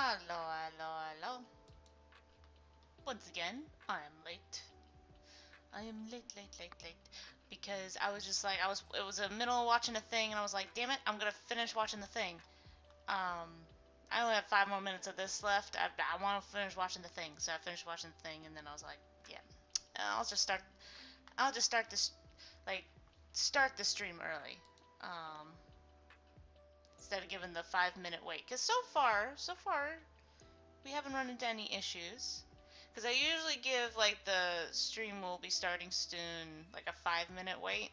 Hello, hello, hello. Once again, I am late. I am late. Because I was just like, it was a middle of watching a thing, and I was like, damn it, I'm gonna finish watching the thing. I only have 5 more minutes of this left. I want to finish watching the thing, so I finished watching the thing, and then I was like, yeah, I'll just start this, like, start the stream early. Um, Instead of giving the 5 minute wait. Because so far, we haven't run into any issues. Because I usually give, like, the stream will be starting soon, like a 5 minute wait,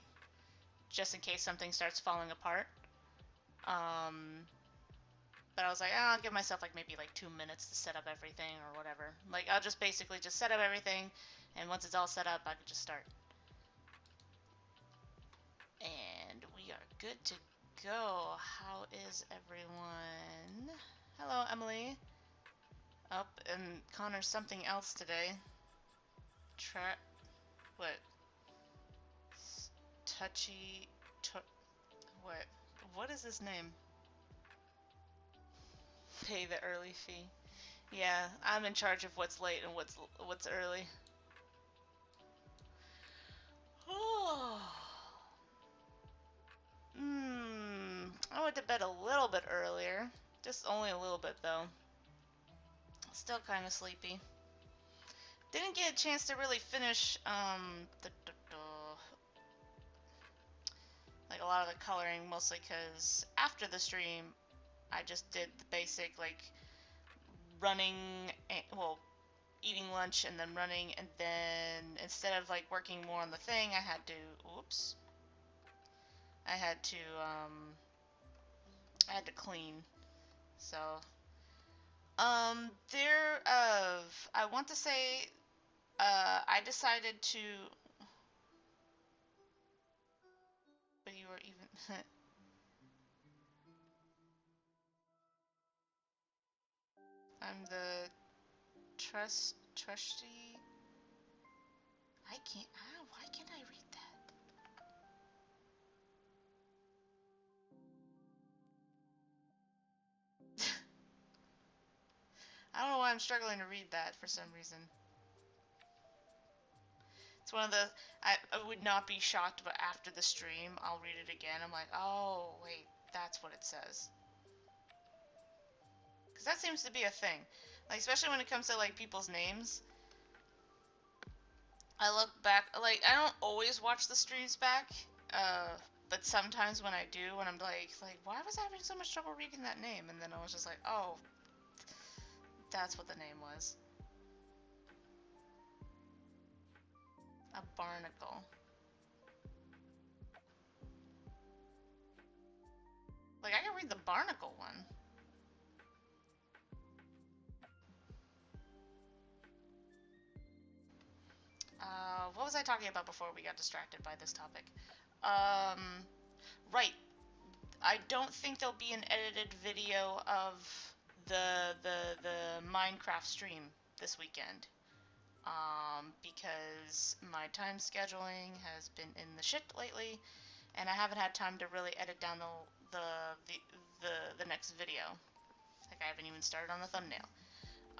just in case something starts falling apart. But I was like, oh, I'll give myself, like, maybe, like, 2 minutes to set up everything or whatever. Like, I'll just basically just set up everything, and once it's all set up, I can just start. And we are good to go. How is everyone? Hello, Emily. Up, and Connor's something else today. What? Touchy. What? What is his name? Pay the early fee. Yeah, I'm in charge of what's late and what's early. Oh. I went to bed a little bit earlier. Just only a little bit though. Still kind of sleepy. Didn't get a chance to really finish like a lot of the coloring, mostly because after the stream I just did the basic, like, running, well, eating lunch and then running, and then instead of, like, working more on the thing, I had to clean. So I want to say I decided to, but you were even I'm the trustee. Why can't I read that? I don't know why I'm struggling to read that for some reason. It's one of the, I would not be shocked, but after the stream, I'll read it again. I'm like, oh, wait, that's what it says. Because that seems to be a thing. Like, especially when it comes to, like, people's names. I look back, like, I don't always watch the streams back, but sometimes when I do, when I'm like, why was I having so much trouble reading that name? And then I was just like, oh, that's what the name was. A barnacle. Like, I can read the barnacle one. What was I talking about before we got distracted by this topic? Right. I don't think there'll be an edited video of the Minecraft stream this weekend. Because my time scheduling has been in the shit lately, and I haven't had time to really edit down the next video. Like, I haven't even started on the thumbnail.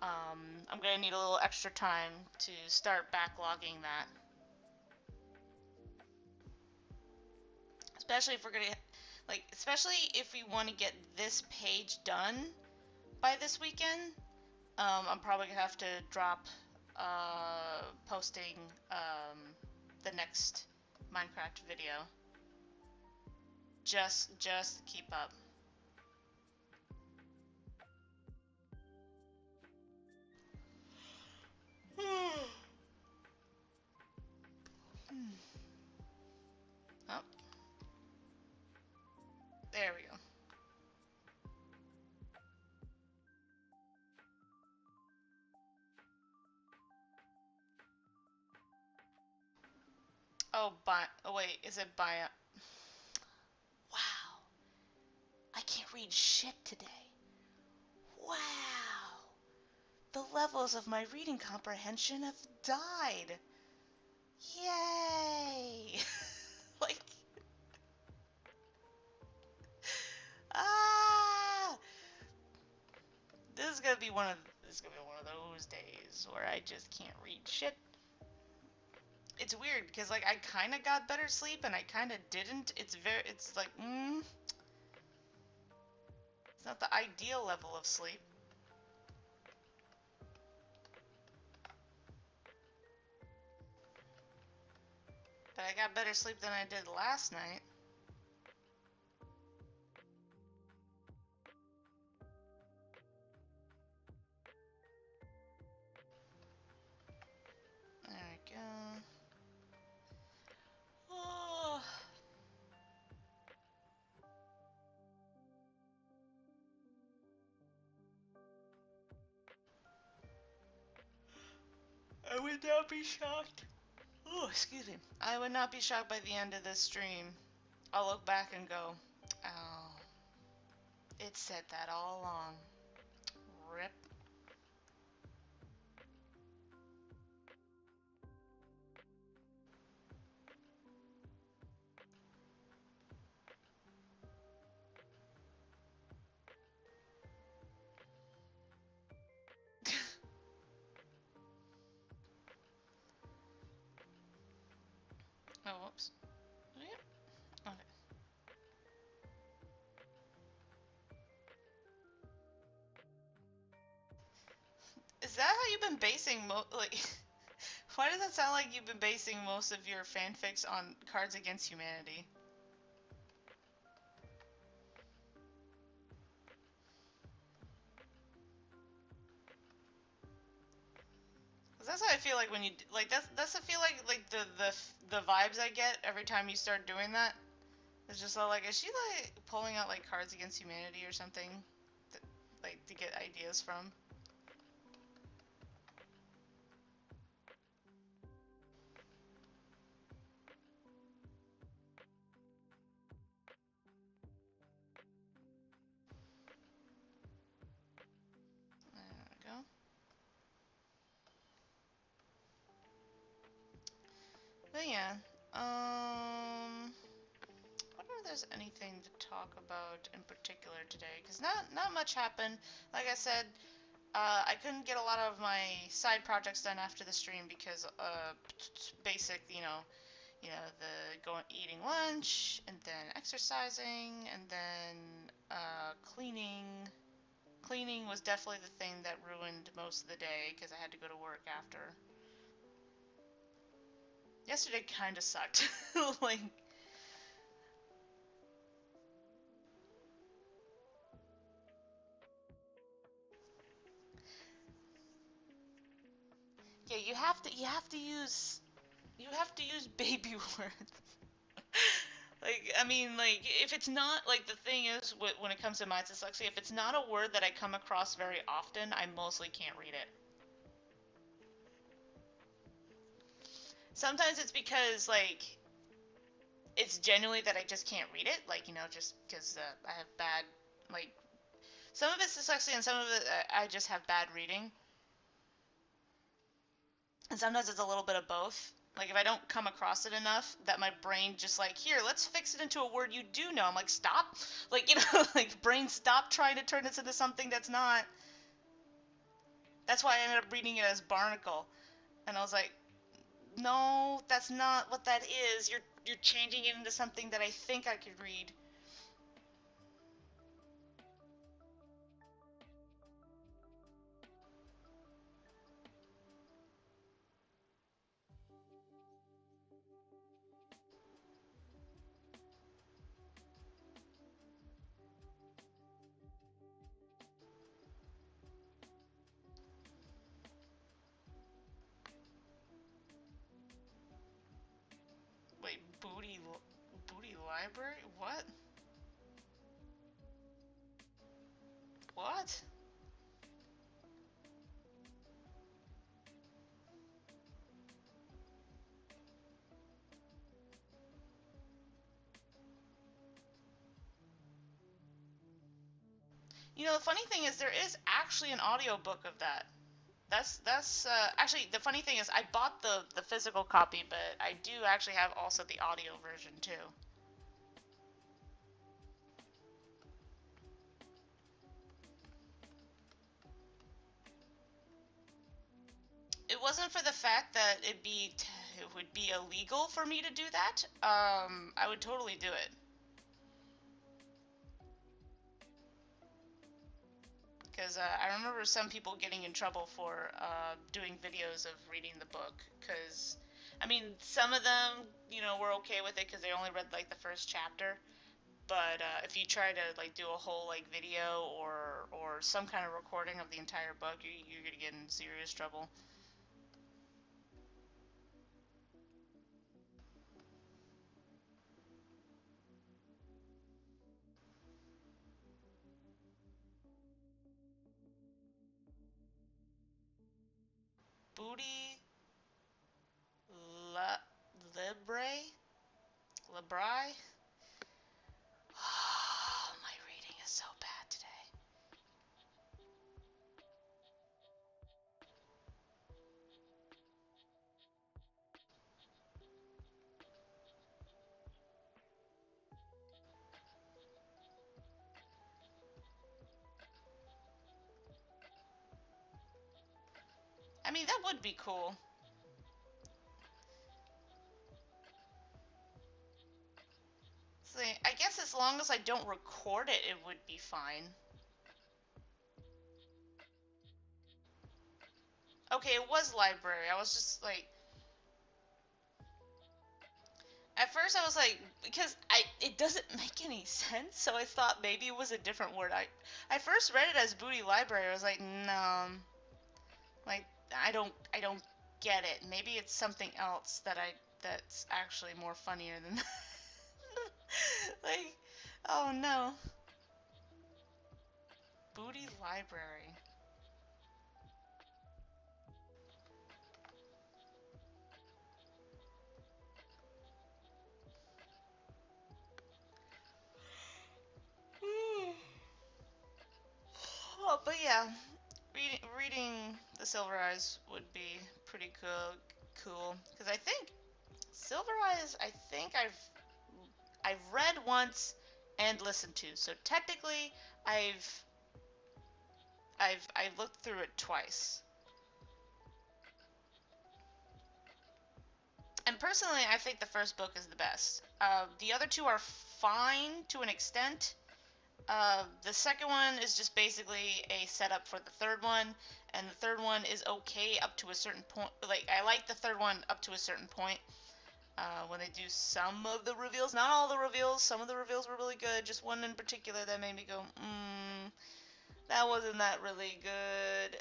I'm gonna need a little extra time to start backlogging that. Especially if we're gonna, like, especially if we want to get this page done by this weekend. I'm probably gonna have to drop posting the next Minecraft video. Just to keep up. Oh, there we go. Oh, wait, is it bio? Wow. I can't read shit today. Wow. The levels of my reading comprehension have died. Yay. Like, ah. This is gonna be one of those days where I just can't read shit. It's weird because like I kind of got better sleep and I kind of didn't. It's like it's not the ideal level of sleep. But I got better sleep than I did last night. There we go. Oh. I would not be shocked. Oh, excuse me. I would not be shocked by the end of this stream. I'll look back and go, oh, it said that all along. Rip. Oh, whoops. Yep. Okay. Is that how you've been basing like? Why does that sound like you've been basing most of your fanfics on Cards Against Humanity? 'Cause that's how I feel like when you like that's I feel like the vibes I get every time you start doing that. It's just all like, is she like pulling out like Cards Against Humanity or something, like to get ideas from? There we go. But yeah, I wonder if there's anything to talk about in particular today, because not much happened. Like I said, I couldn't get a lot of my side projects done after the stream because basic, the eating lunch and then exercising and then cleaning. Cleaning was definitely the thing that ruined most of the day because I had to go to work after. Yesterday kind of sucked. Like, yeah, you have to use baby words. Like, I mean, like, if it's not, like, the thing is, when it comes to my dyslexia, if it's not a word that I come across very often, I mostly can't read it. Sometimes it's because, like, it's genuinely that I just can't read it, like, just because I have bad, like, some of it's dyslexia and some of it I just have bad reading. And sometimes it's a little bit of both. Like, if I don't come across it enough, that my brain just like, here, let's fix it into a word you do know. I'm like, stop. Like, like, brain, stop trying to turn this into something that's not. That's why I ended up reading it as barnacle. And I was like, no, that's not what that is. You're changing it into something that I think I could read. Wait, booty library? What? What? The funny thing is there is actually an audiobook of that. That's actually the funny thing is I bought the physical copy, but I do actually have also the audio version too. wasn't for the fact that it would be illegal for me to do that, I would totally do it. Because I remember some people getting in trouble for doing videos of reading the book. Because, I mean, some of them, were okay with it because they only read like the first chapter. But if you try to like do a whole like video or some kind of recording of the entire book, you're gonna get in serious trouble. Booty La Libre Libri. Oh, my reading is so bad today. I mean, that would be cool. So, I guess as long as I don't record it, it would be fine. Okay, it was library. I was just like, at first I was like, because it doesn't make any sense, so I thought maybe it was a different word. I first read it as booty library. I was like, no, like I don't get it. Maybe it's something else that's actually more funnier than that. Like, oh no, booty library. Oh, but yeah, reading The Silver Eyes would be pretty cool. Because I think Silver Eyes, I've read once and listened to. So technically, I've I've looked through it twice. And personally, I think the first book is the best. The other two are fine to an extent. The second one is just basically a setup for the third one, and the third one is okay up to a certain point. Like, I like the third one up to a certain point. When they do some of the reveals, not all the reveals. Some of the reveals were really good. Just one in particular that made me go, that wasn't that really good.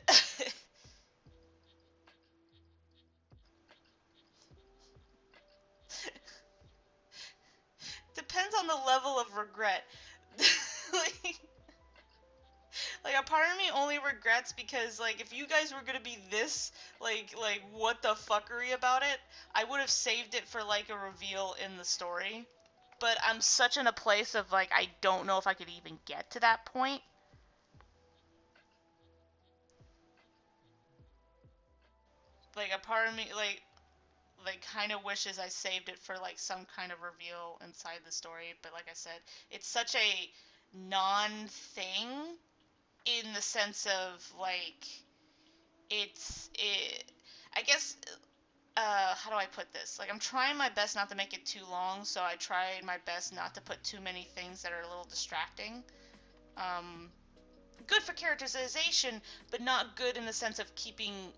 Depends on the level of regret. like, like a part of me only regrets because like if you guys were gonna be this like what the fuckery about it, I would have saved it for like a reveal in the story. But I'm such in a place of like I don't know if I could even get to that point. Like a part of me like kind of wishes I saved it for like some kind of reveal inside the story, but like I said, it's such a non-thing in the sense of like it I guess how do I put this? Like I'm trying my best not to make it too long, so I tried my best not to put too many things that are a little distracting. Um, Good for characterization, but not good in the sense of keeping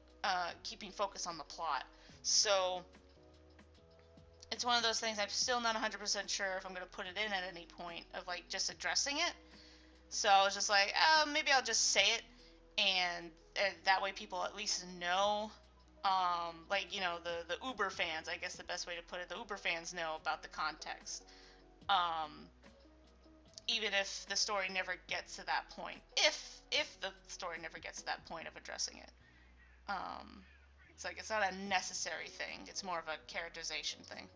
focus on the plot. So it's one of those things I'm still not 100% sure if I'm going to put it in at any point of like just addressing it. So I was just like, maybe I'll just say it, and that way people at least know. Like the Uber fans, I guess the best way to put it, the Uber fans know about the context. Um, Even if the story never gets to that point, if the story never gets to that point of addressing it, um, it's like it's not a necessary thing. It's more of a characterization thing.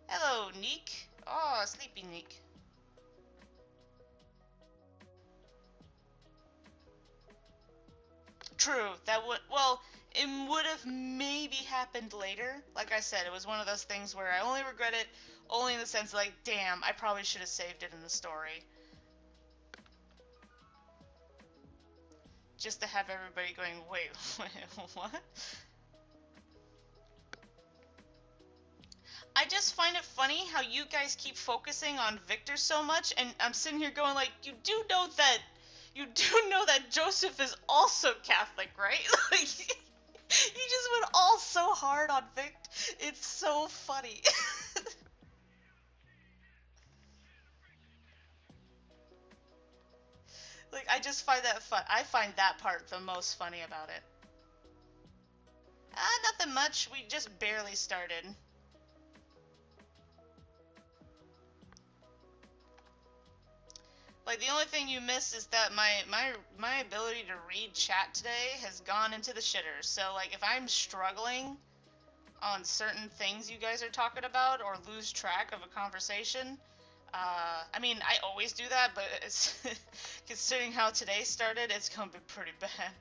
Hello, Neek. Oh, sleepy Neek. True. That would well, it would have maybe happened later. Like I said, it was one of those things where I only regret it, only in the sense like, damn, I probably should have saved it in the story. just to have everybody going, wait, what? I just find it funny how you guys keep focusing on Victor so much, and I'm sitting here going like, you do know that Joseph is also Catholic, right? Like, you just went all so hard on Victor. It's so funny. Like, I just find that fun. I find that part the most funny about it. Nothing much. We just barely started. Like, the only thing you missed is that my ability to read chat today has gone into the shitter. So, like, if I'm struggling on certain things you guys are talking about or lose track of a conversation, I mean, I always do that, but it's considering how today started, it's gonna be pretty bad.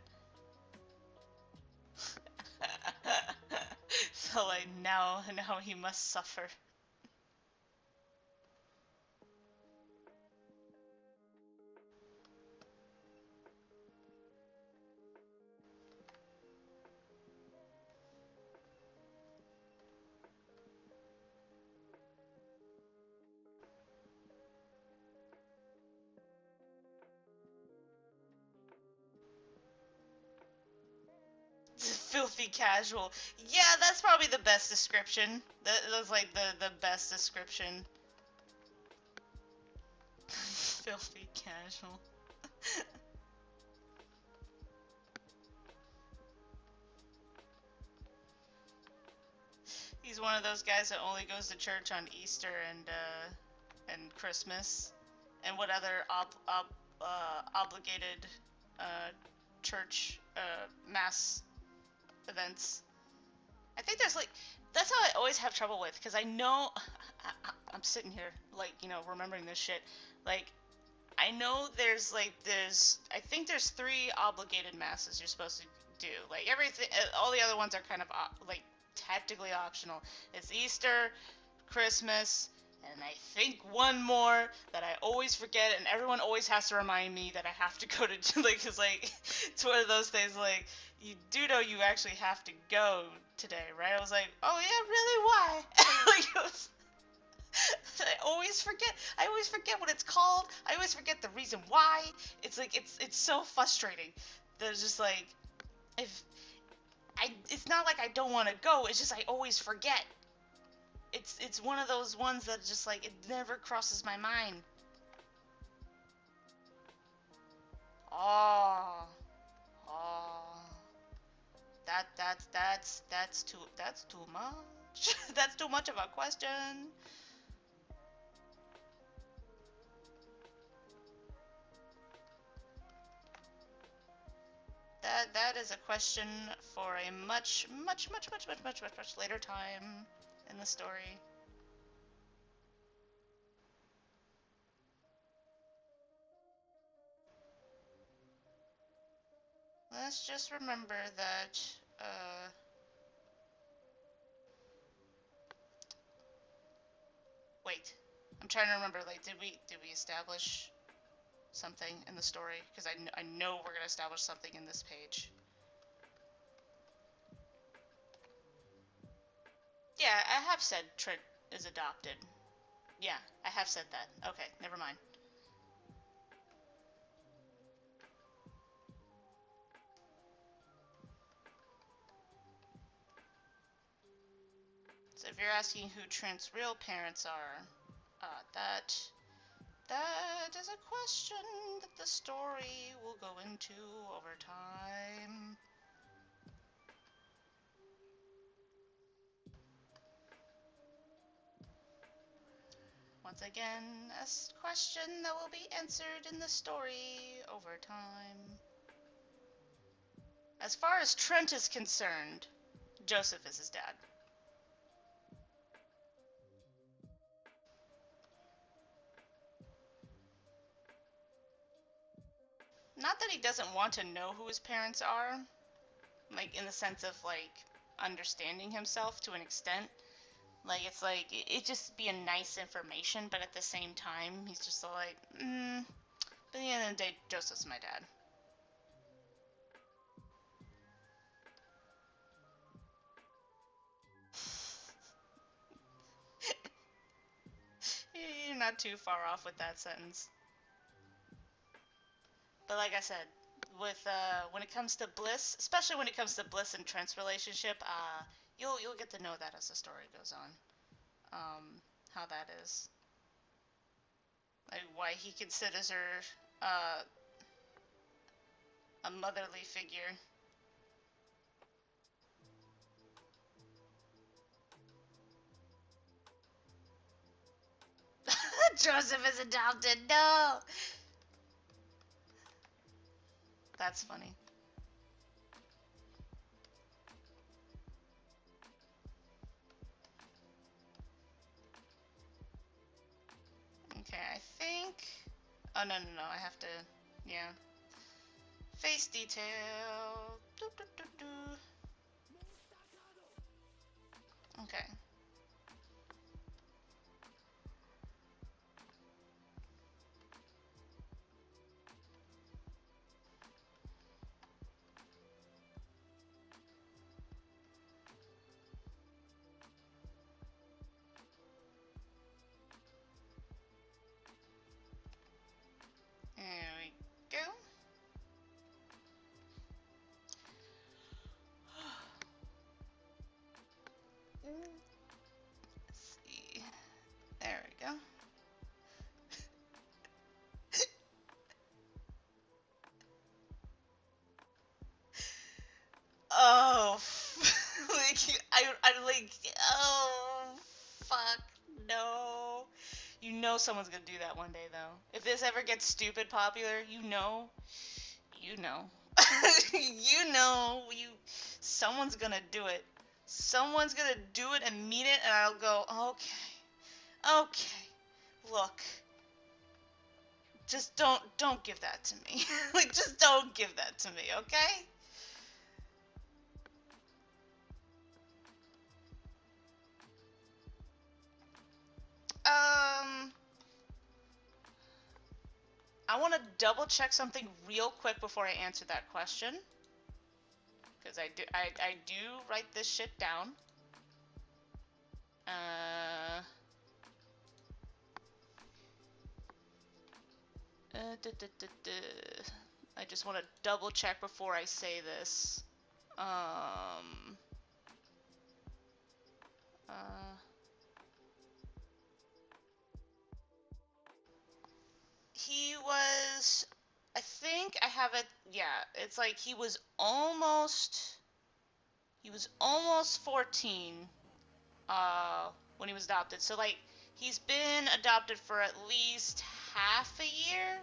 So, like, now he must suffer. Filthy casual. Yeah, that's probably the best description. That's like the best description. Filthy casual. He's one of those guys that only goes to church on Easter and Christmas, and what other obligated uh, church mass events. I think there's like that's how I always have trouble with because I know I'm sitting here like remembering this shit like I know there's I think there's 3 obligated masses you're supposed to do. Like everything, all the other ones are kind of like tactically optional. It's Easter, Christmas, and I think one more that I always forget, and everyone always has to remind me that I have to go to like, cause like it's one of those things like you do know you actually have to go today, right? I was like, oh yeah, really? Why? Like it was, I always forget. I always forget what it's called. I always forget the reason why. It's like it's so frustrating. There's just like if it's not like I don't want to go. It's just I always forget. It's one of those ones that just like it never crosses my mind. Oh, oh, that's too much. That's too much of a question. That is a question for a much later time in the story. Let's just remember that wait. I'm trying to remember like did we establish something in the story because I know we're going to establish something in this page. Yeah, I have said Trent is adopted. Yeah, I have said that. Okay, never mind. So if you're asking who Trent's real parents are, that is a question that the story will go into over time. Once again, a question that will be answered in the story over time. As far as Trent is concerned, Joseph is his dad. Not that he doesn't want to know who his parents are, like in the sense of like understanding himself to an extent. Like it's like it just be a nice information, but at the same time, he's just like, but at the end of the day, Joseph's my dad. not too far off with that sentence. But like I said, with when it comes to Bliss, especially when it comes to Bliss and Trent's relationship, you'll get to know that as the story goes on. How that is. Like why he considers her a motherly figure. Joseph is adopted. No. That's funny. Okay, I think. Oh no. I have to. Yeah. Face detail. Doo, doo, doo, doo. Okay. There we go. Let's see. There we go. Oh, like I like. Oh, fuck no. You know someone's gonna do that one day though. If this ever gets stupid popular, you know, you know, someone's gonna do it. Someone's gonna do it and mean it, and I'll go, okay, look, just don't give that to me. Like, just don't give that to me, okay? I want to double check something real quick before I answer that question, because I do write this shit down. I just want to double check before I say this. Uh, he was, I think I have it, yeah, it's like he was almost 14, when he was adopted. So, like, he's been adopted for at least half a year?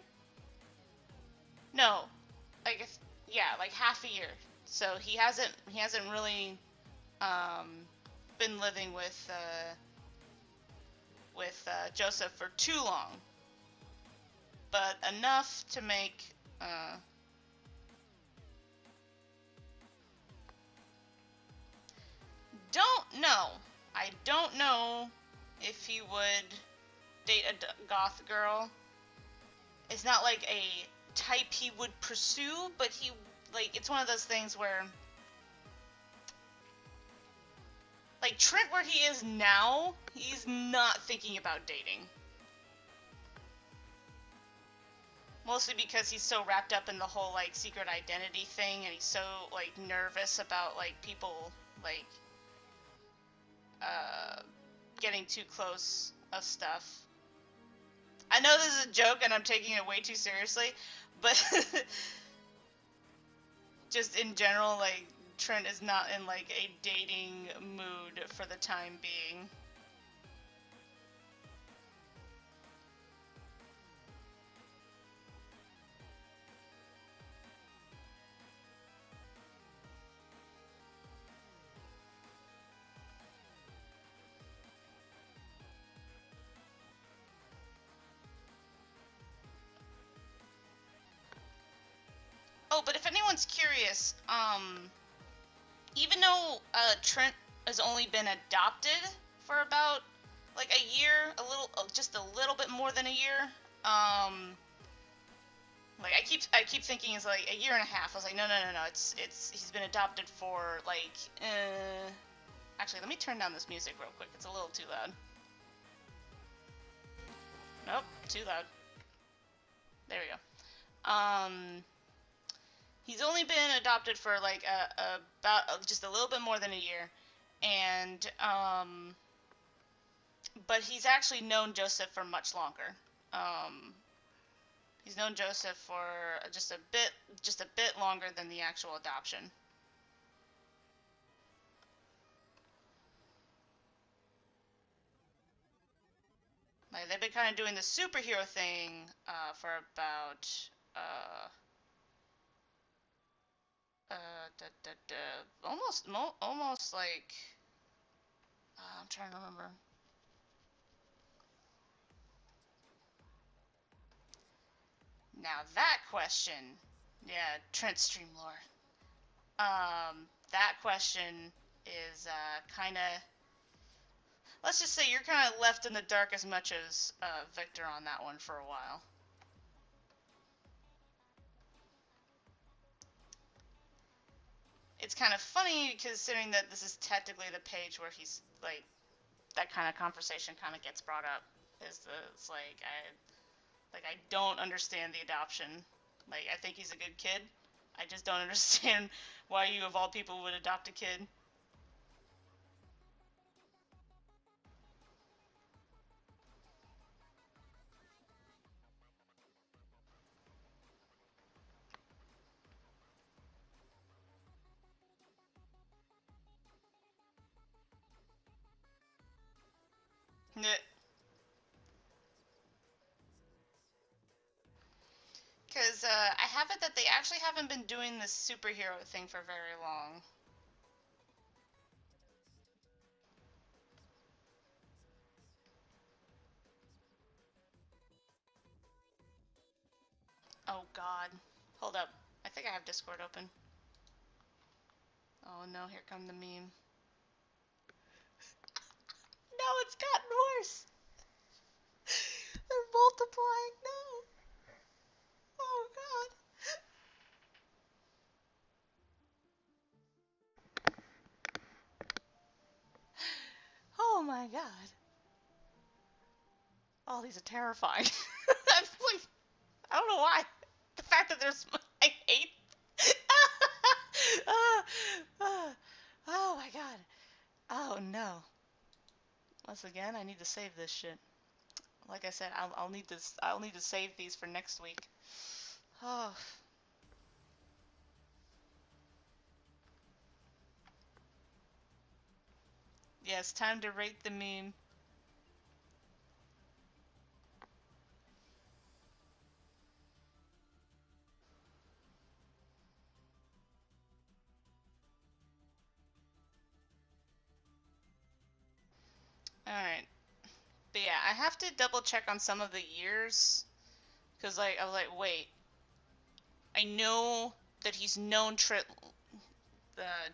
No, like, yeah, like half a year. So he hasn't really, been living with Joseph for too long, but enough to make don't know. I don't know if he would date a goth girl. It's not like a type he would pursue, but he, like, it's one of those things where, like, Trent, where he is now, he's not thinking about dating. Mostly because he's so wrapped up in the whole, like, secret identity thing, and he's so, like, nervous about, like, people, like, getting too close of stuff. I know this is a joke and I'm taking it way too seriously, but just in general, like, Trent is not in, like, a dating mood for the time being. Oh, but if anyone's curious, even though Trent has only been adopted for about like a year, just a little bit more than a year, like I keep thinking it's like a year and a half. I was like, no, it's he's been adopted for like, actually, let me turn down this music real quick. It's a little too loud. Nope, too loud. There we go. He's only been adopted for like about just a little bit more than a year, and but he's actually known Joseph for much longer. Um, he's known Joseph for just a bit longer than the actual adoption. Like they've been kind of doing the superhero thing for about uh, almost like I'm trying to remember. Now that question, yeah, Trent Streamlore. That question is kind of. Let's just say you're kind of left in the dark as much as Victor on that one for a while. It's kind of funny considering that this is technically the page where he's like that kind of conversation kind of gets brought up. It's like I don't understand the adoption. Like I think he's a good kid. I just don't understand why you of all people would adopt a kid. Because I have it that they actually haven't been doing this superhero thing for very long. Oh God. Hold up. I think I have Discord open. Oh no, here come the meme. No, it's gotten worse. They're multiplying. No. Oh God. Oh my God. Oh, these are terrifying. Like, I don't know why. The fact that there's I hate. Oh my God. Oh no. Once again, I need to save this shit. Like I said, I'll need this. I'll need to save these for next week. Oh. Yes, time to rate the meme. Alright. But yeah, I have to double check on some of the years. Because, like, I was like, wait. I know that he's known Trent.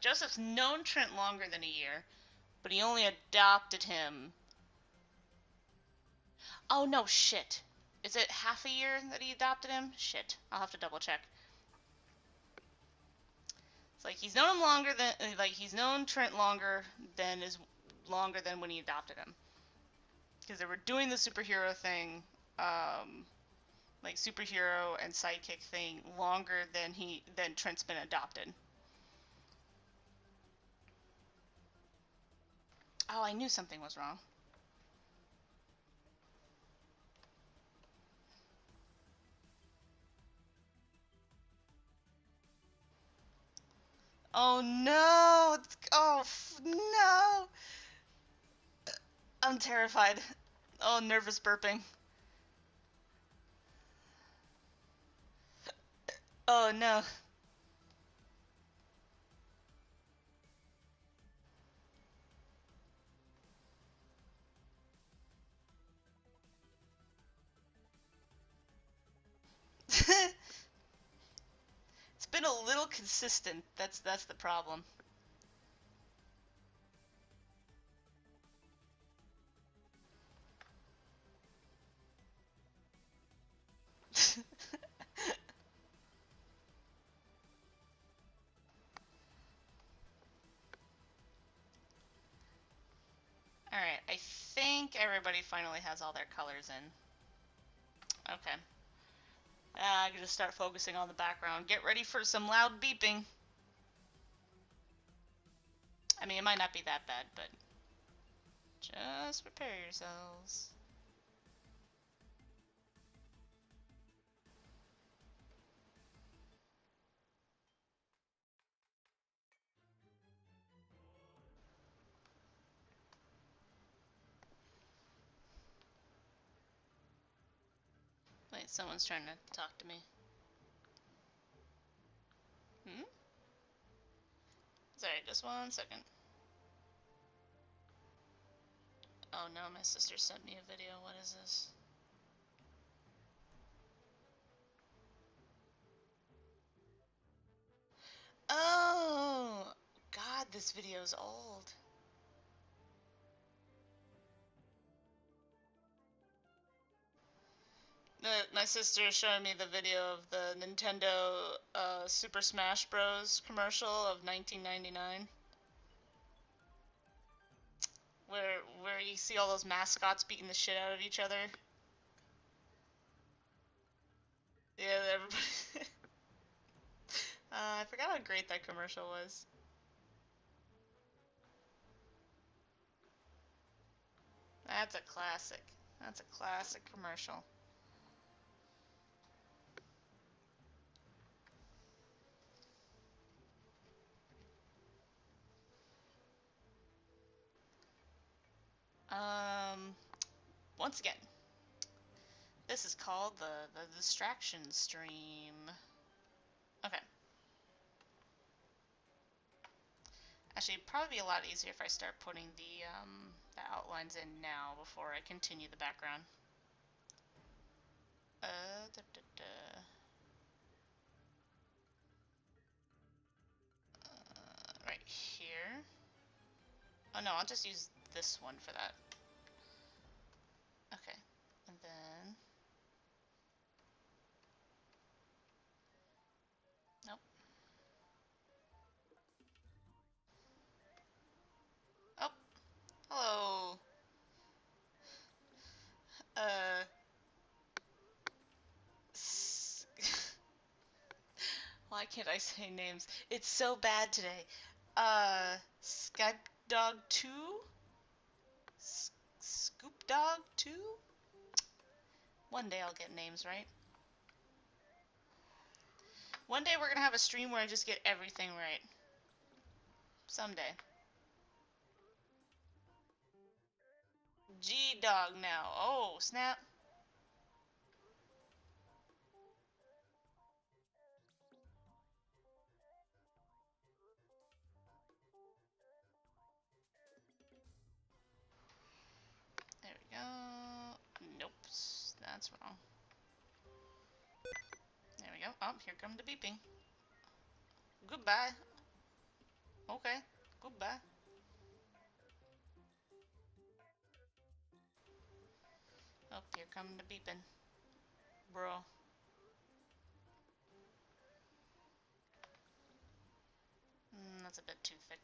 Joseph's known Trent longer than a year, but he only adopted him. Oh no, shit. Is it half a year that he adopted him? Shit. I'll have to double check. It's like he's known him longer than like he's known Trent longer than when he adopted him. Because they were doing the superhero thing, like superhero and sidekick thing longer than Trent's been adopted. Oh, I knew something was wrong. Oh no! Oh no! I'm terrified. Oh, nervous burping. Oh no. It's been a little consistent. That's the problem. Alright, I think everybody finally has all their colors in. Okay. I can just start focusing on the background. Get ready for some loud beeping. I mean, it might not be that bad, but just prepare yourselves. Wait, someone's trying to talk to me. Hmm? Sorry, just 1 second. Oh no, my sister sent me a video. What is this? Oh! God, this video's old. My sister is showing me the video of the Nintendo Super Smash Bros. Commercial of 1999. Where you see all those mascots beating the shit out of each other. Yeah, everybody. I forgot how great that commercial was. That's a classic. That's a classic commercial. Um, Once again, this is called the distraction stream. Okay. Actually, it'd probably be a lot easier if I start putting the outlines in now before I continue the background. Da, da, da. Right here. Oh no, I'll just use this one for that. Okay, and then nope. Oh, hello. Uh, why can't I say names? It's so bad today. Skype Dog 2? Scoop Dog 2? One day I'll get names right. One day we're gonna have a stream where I just get everything right. Someday. G-Dog now. Oh, snap. There we go. Nope. That's wrong. There we go. Oh, here come the beeping. Goodbye. Okay. Goodbye. Oh, here come the beeping. Bro. That's a bit too thick.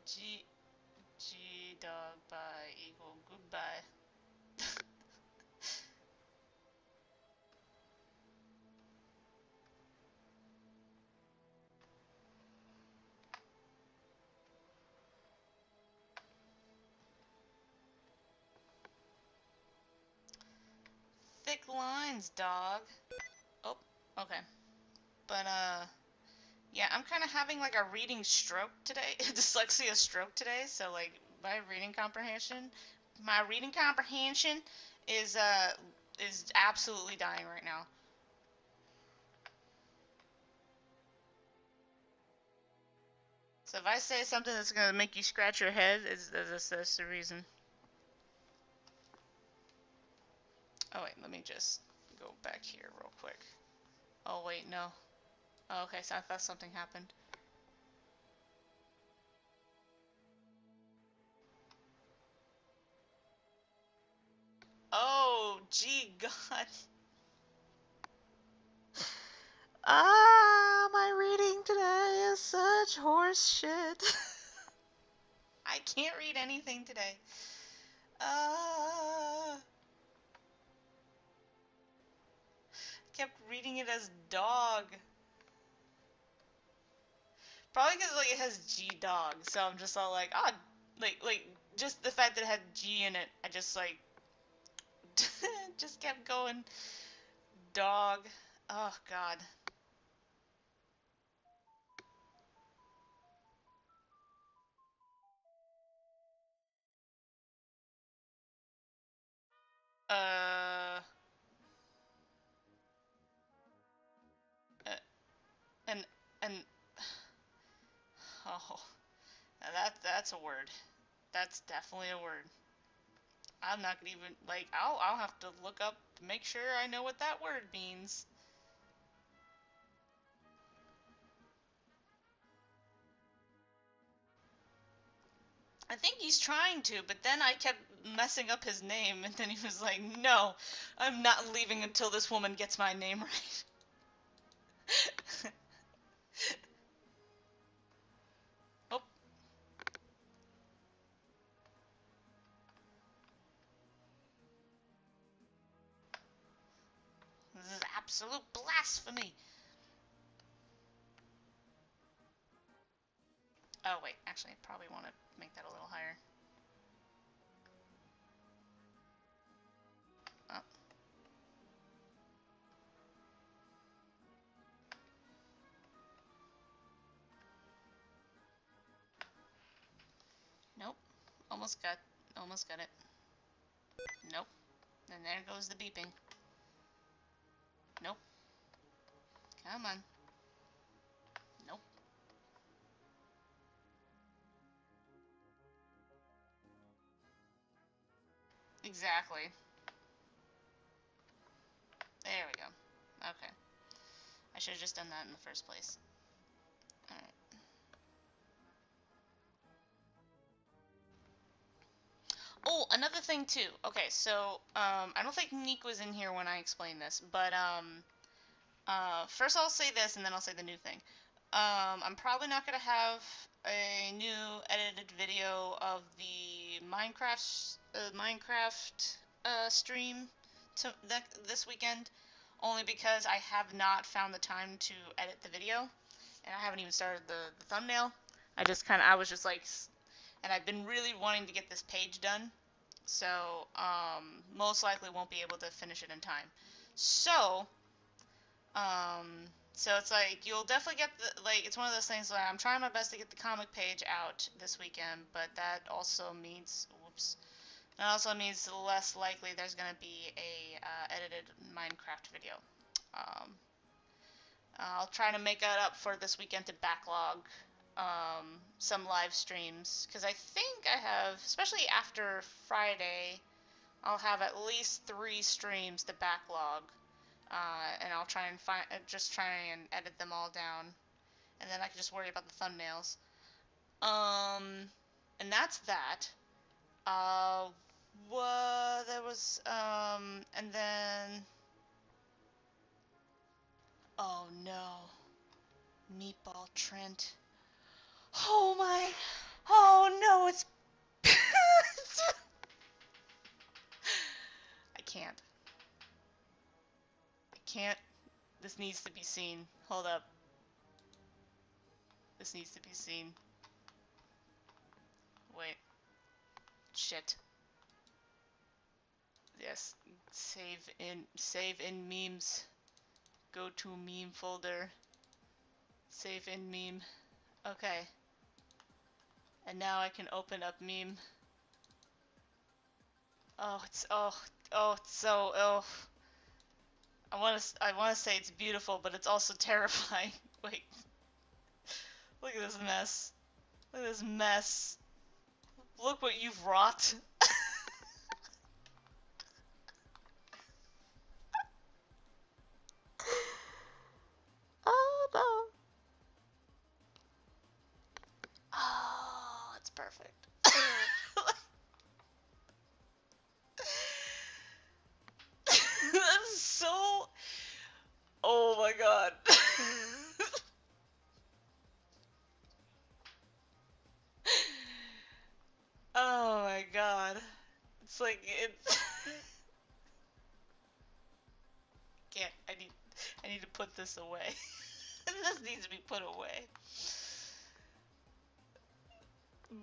G G dog by eagle goodbye. Thick lines, dog. Oh, okay. But yeah, I'm kind of having like a reading stroke today, dyslexia stroke today. So like my reading comprehension is absolutely dying right now. So if I say something that's gonna make you scratch your head, that's the reason. Oh wait, let me just go back here real quick. Oh wait, no. Oh, okay, so I thought something happened. Oh, gee, God. My reading today is such horse shit. I can't read anything today. Kept reading it as dog. Probably because like it has G dog, so I'm just all like, like just the fact that it had G in it, I just like just kept going dog. Oh God. Uh, uh and and oh, now that's a word. That's definitely a word. I'm not gonna even like I'll have to look up to make sure I know what that word means. I think he's trying to, but then I kept messing up his name, and then he was like, "No, I'm not leaving until this woman gets my name right." Oh, this is absolute blasphemy. Oh wait, actually, I probably want to make that a little higher. Oh, nope. Almost got it. Nope. And there goes the beeping. Nope. Come on. Nope. Exactly. There we go. Okay. I should have just done that in the first place. Alright. Oh, another thing too. Okay, so I don't think Neek was in here when I explained this, but first I'll say this and then I'll say the new thing. I'm probably not gonna have a new edited video of the Minecraft stream this weekend, only because I have not found the time to edit the video, and I haven't even started the thumbnail. I was just like, and I've been really wanting to get this page done, so most likely won't be able to finish it in time. So, so it's like you'll definitely get the like it's one of those things where I'm trying my best to get the comic page out this weekend, but that also means that also means less likely there's gonna be a edited Minecraft video. Um, I'll try to make that up for this weekend to backlog some live streams because I think I have, especially after Friday, I'll have at least 3 streams to backlog, and I'll try and just try and edit them all down, and then I can just worry about the thumbnails. And that's that. Uh, there was and then oh no, Meatball Trent. Oh my, oh no, it's I can't. I can't. This needs to be seen. Hold up. This needs to be seen. Wait. Shit. Yes. Save in memes. Go to meme folder. Save in meme. Okay. And now I can open up meme. Oh, it's so I want to say it's beautiful, but it's also terrifying. Wait. Look at this mess. Look at this mess. Look what you've wrought. Oh no. Oh, it's perfect. That's so. Oh my god. Oh my god. It's like it's can't I need to put this away. This needs to be put away.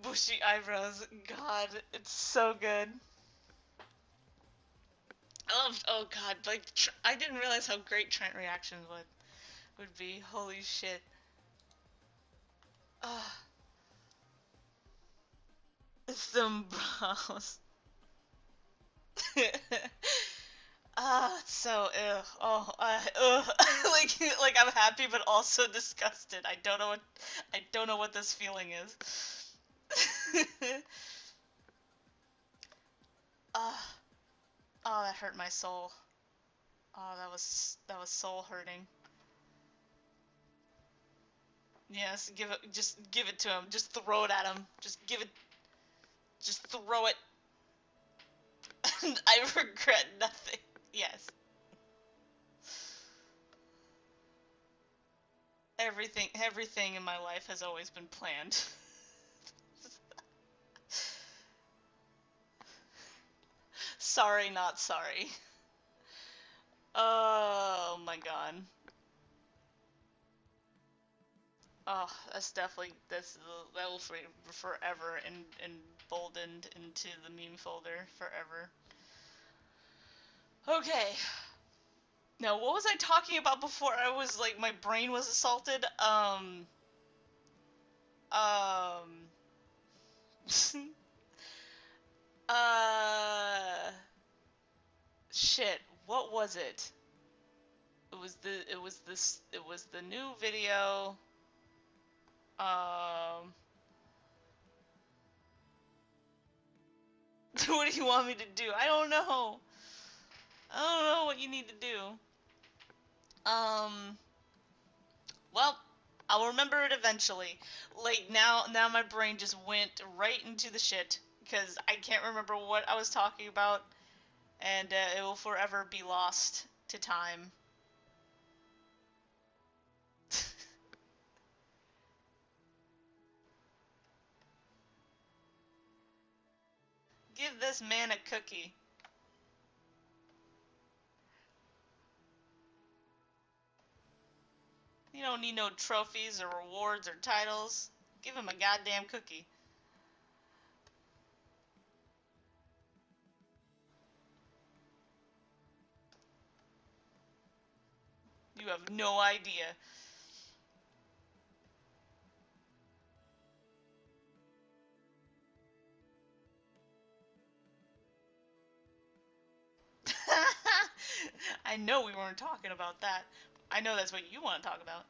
Bushy eyebrows. God, it's so good. I love, oh god, like I didn't realize how great Trent reactions would be. Holy shit. Ugh. Some brows. So ugh. Oh, ugh. like I'm happy but also disgusted. I don't know what this feeling is. Ah, oh, that hurt my soul. Oh, that was soul hurting. Yes, just give it to him. Just throw it at him. Just throw it. I regret nothing. Yes. Everything in my life has always been planned. Sorry, not sorry. Oh my god. Oh, that will forever and emboldened into the meme folder forever. Okay. Now, what was I talking about before I was like my brain was assaulted? Um uh shit, what was it? It was the new video. Um what do you want me to do? I don't know. I don't know what you need to do. Um well, I'll remember it eventually. Like now my brain just went right into the shit because I can't remember what I was talking about, and it will forever be lost to time. Give this man a cookie. You don't need no trophies or rewards or titles. Give him a goddamn cookie. You have no idea. I know we weren't talking about that. I know that's what you want to talk about.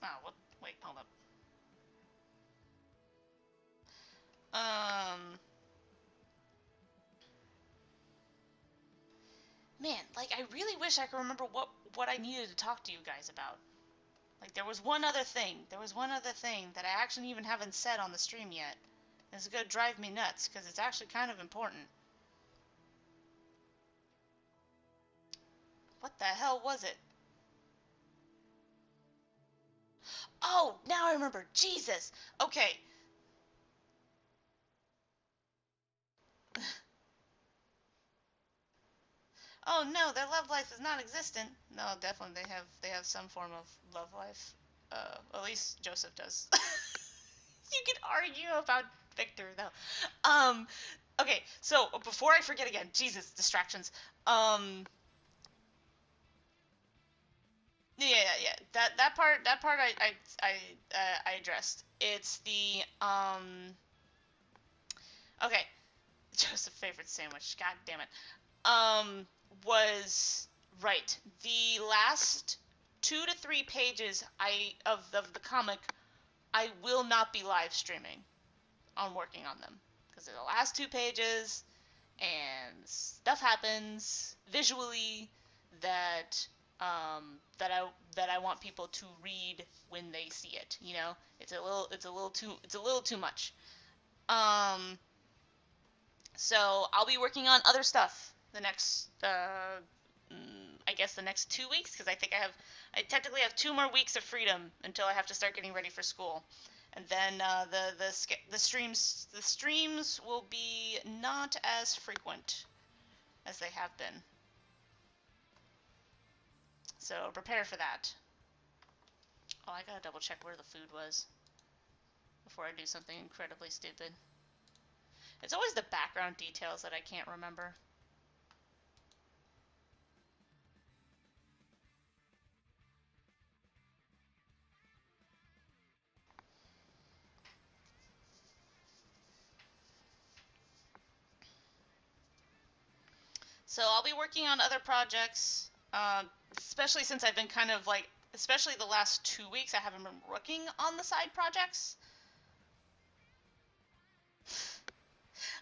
Oh, what? Wait, hold up. Um, man, like I really wish I could remember what I needed to talk to you guys about. Like there was one other thing. There was one other thing that I actually even haven't said on the stream yet. It's gonna drive me nuts because it's actually kind of important. What the hell was it? Oh, now I remember. Jesus. Okay. Oh no, their love life is non-existent. No, definitely they have some form of love life. At least Joseph does. You can argue about Victor though. Okay, so before I forget again, Jesus, distractions. Yeah. That part I addressed. It's the okay. Joseph's favorite sandwich. God damn it. Was right. The last 2 to 3 pages of the comic, I will not be live streaming on working on them because they're the last 2 pages and stuff happens visually that that I want people to read when they see it. You know, it's a little too much. Um, so I'll be working on other stuff the next I guess the next 2 weeks, because I technically have 2 more weeks of freedom until I have to start getting ready for school, and then the streams will be not as frequent as they have been. So prepare for that. Oh, I gotta double check where the food was before I do something incredibly stupid. It's always the background details that I can't remember. So I'll be working on other projects, especially since I've been kind of like, especially the last 2 weeks, I haven't been working on the side projects.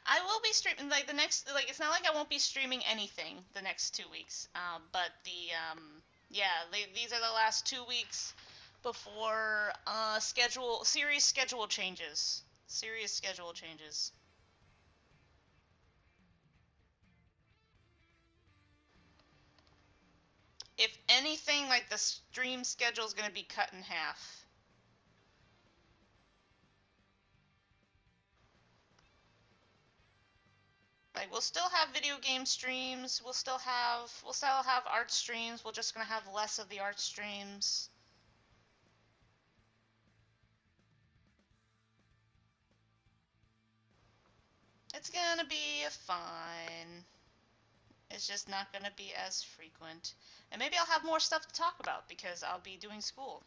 I will be streaming like the next, like it's not like I won't be streaming anything the next 2 weeks. But yeah, these are the last 2 weeks before series schedule changes. Serious schedule changes. If anything, like the stream schedule is going to be cut in half. Like we'll still have video game streams. We'll still have art streams. We're just gonna have less of the art streams. It's gonna be fine. It's just not gonna be as frequent. And maybe I'll have more stuff to talk about because I'll be doing school.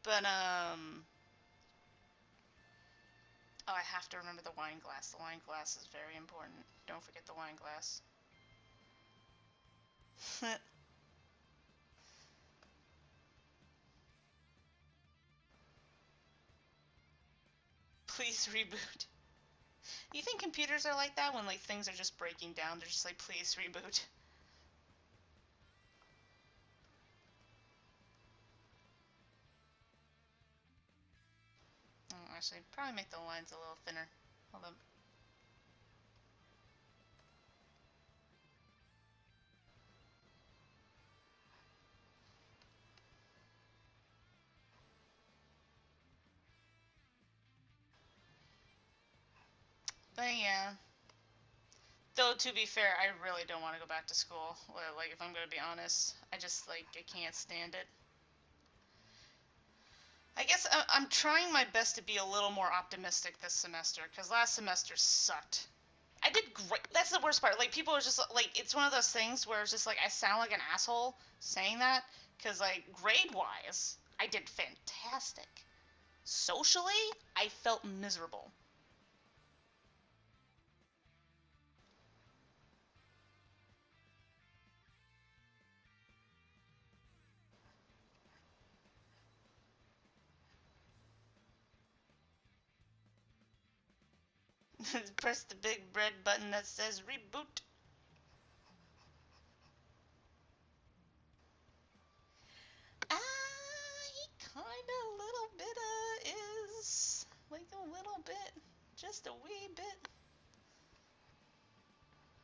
But oh, I have to remember the wine glass. The wine glass is very important. Don't forget the wine glass. Please reboot. You think computers are like that when like things are just breaking down? They're just like, please reboot. Oh, actually, probably make the lines a little thinner. Hold on. But yeah. Though to be fair, I really don't want to go back to school. Like if I'm gonna be honest, I just like I can't stand it. I guess I'm trying my best to be a little more optimistic this semester because last semester sucked. I did great. That's the worst part. Like people are just like it's one of those things where it's just like I sound like an asshole saying that because like grade wise, I did fantastic. Socially, I felt miserable. Press the big red button that says reboot. He kinda little bit is like a little bit, just a wee bit.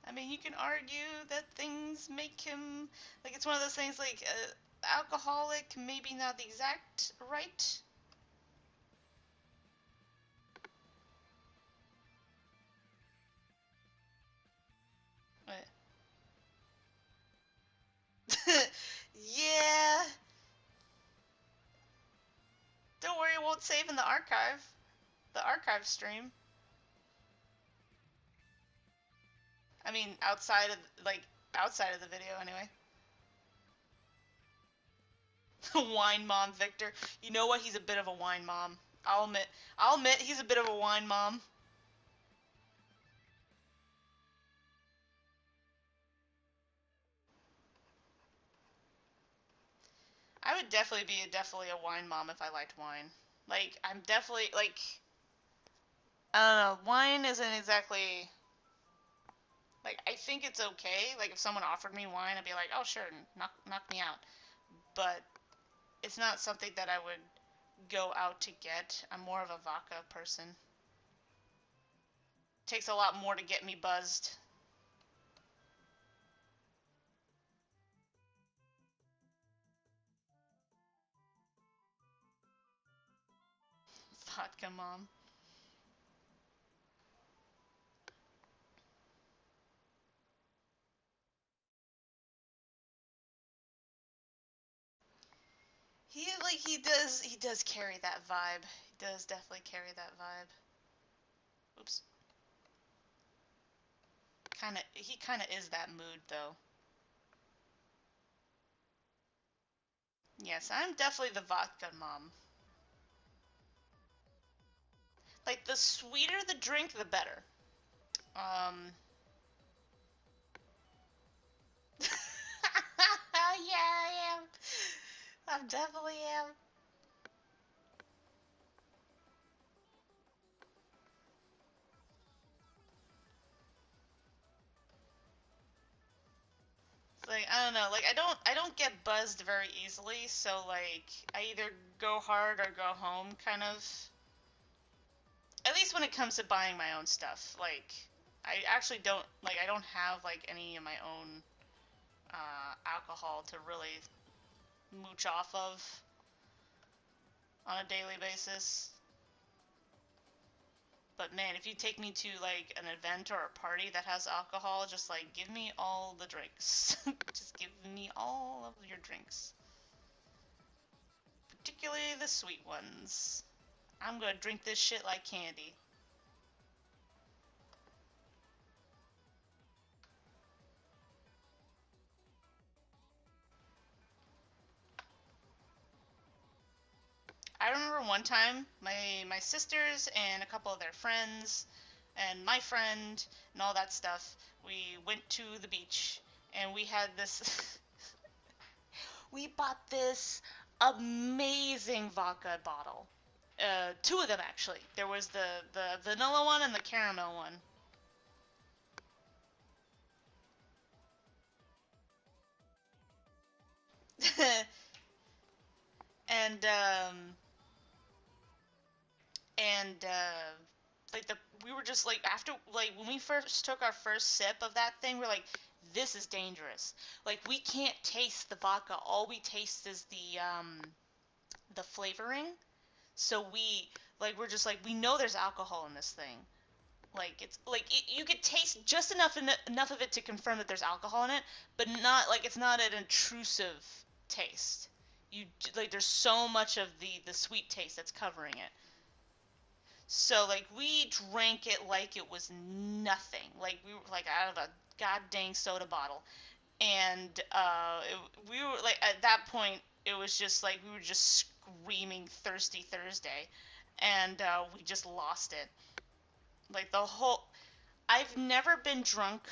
I mean, you can argue that things make him like it's one of those things like alcoholic, maybe not the exact right. But yeah, don't worry, it won't save in the archive stream. I mean, outside of the video anyway. Wine mom Victor. You know what? He's a bit of a wine mom. I'll admit he's a bit of a wine mom. I would definitely be definitely a wine mom if I liked wine. Like, I'm definitely, like, I don't know, wine isn't exactly, like, I think it's okay. Like, if someone offered me wine, I'd be like, oh, sure, knock me out. But it's not something that I would go out to get. I'm more of a vodka person. Takes a lot more to get me buzzed. Vodka mom. He does carry that vibe. He does definitely carry that vibe. Oops. He kinda is that mood though. Yes, I'm definitely the vodka mom. Like, the sweeter the drink, the better. Um. Yeah, I am. I definitely am. Like, I don't know. Like, I don't get buzzed very easily. So like, I either go hard or go home, kind of. At least when it comes to buying my own stuff. Like, I actually don't like. I don't have like any of my own alcohol to really mooch off of on a daily basis. But man, if you take me to like an event or a party that has alcohol, just like give me all the drinks. Just give me all of your drinks. Particularly the sweet ones. I'm gonna drink this shit like candy. I remember one time my sisters and a couple of their friends and my friend and all that stuff, we went to the beach and we had this we bought this amazing vodka bottle. Two of them actually. There was the vanilla one and the caramel one. and like we were just like, after, like, when we first took our first sip of that thing, we're like, this is dangerous. Like, we can't taste the vodka. All we taste is the flavoring. So we're just like, we know there's alcohol in this thing. Like, it's like you could taste just enough of it to confirm that there's alcohol in it, but not like, it's not an intrusive taste. You like, there's so much of the sweet taste that's covering it. So like, we drank it like it was nothing. Like, we were like out of a god dang soda bottle, and we were like, at that point it was just like we were just screaming thirsty Thursday, and we just lost it. Like, the whole I've never been drunk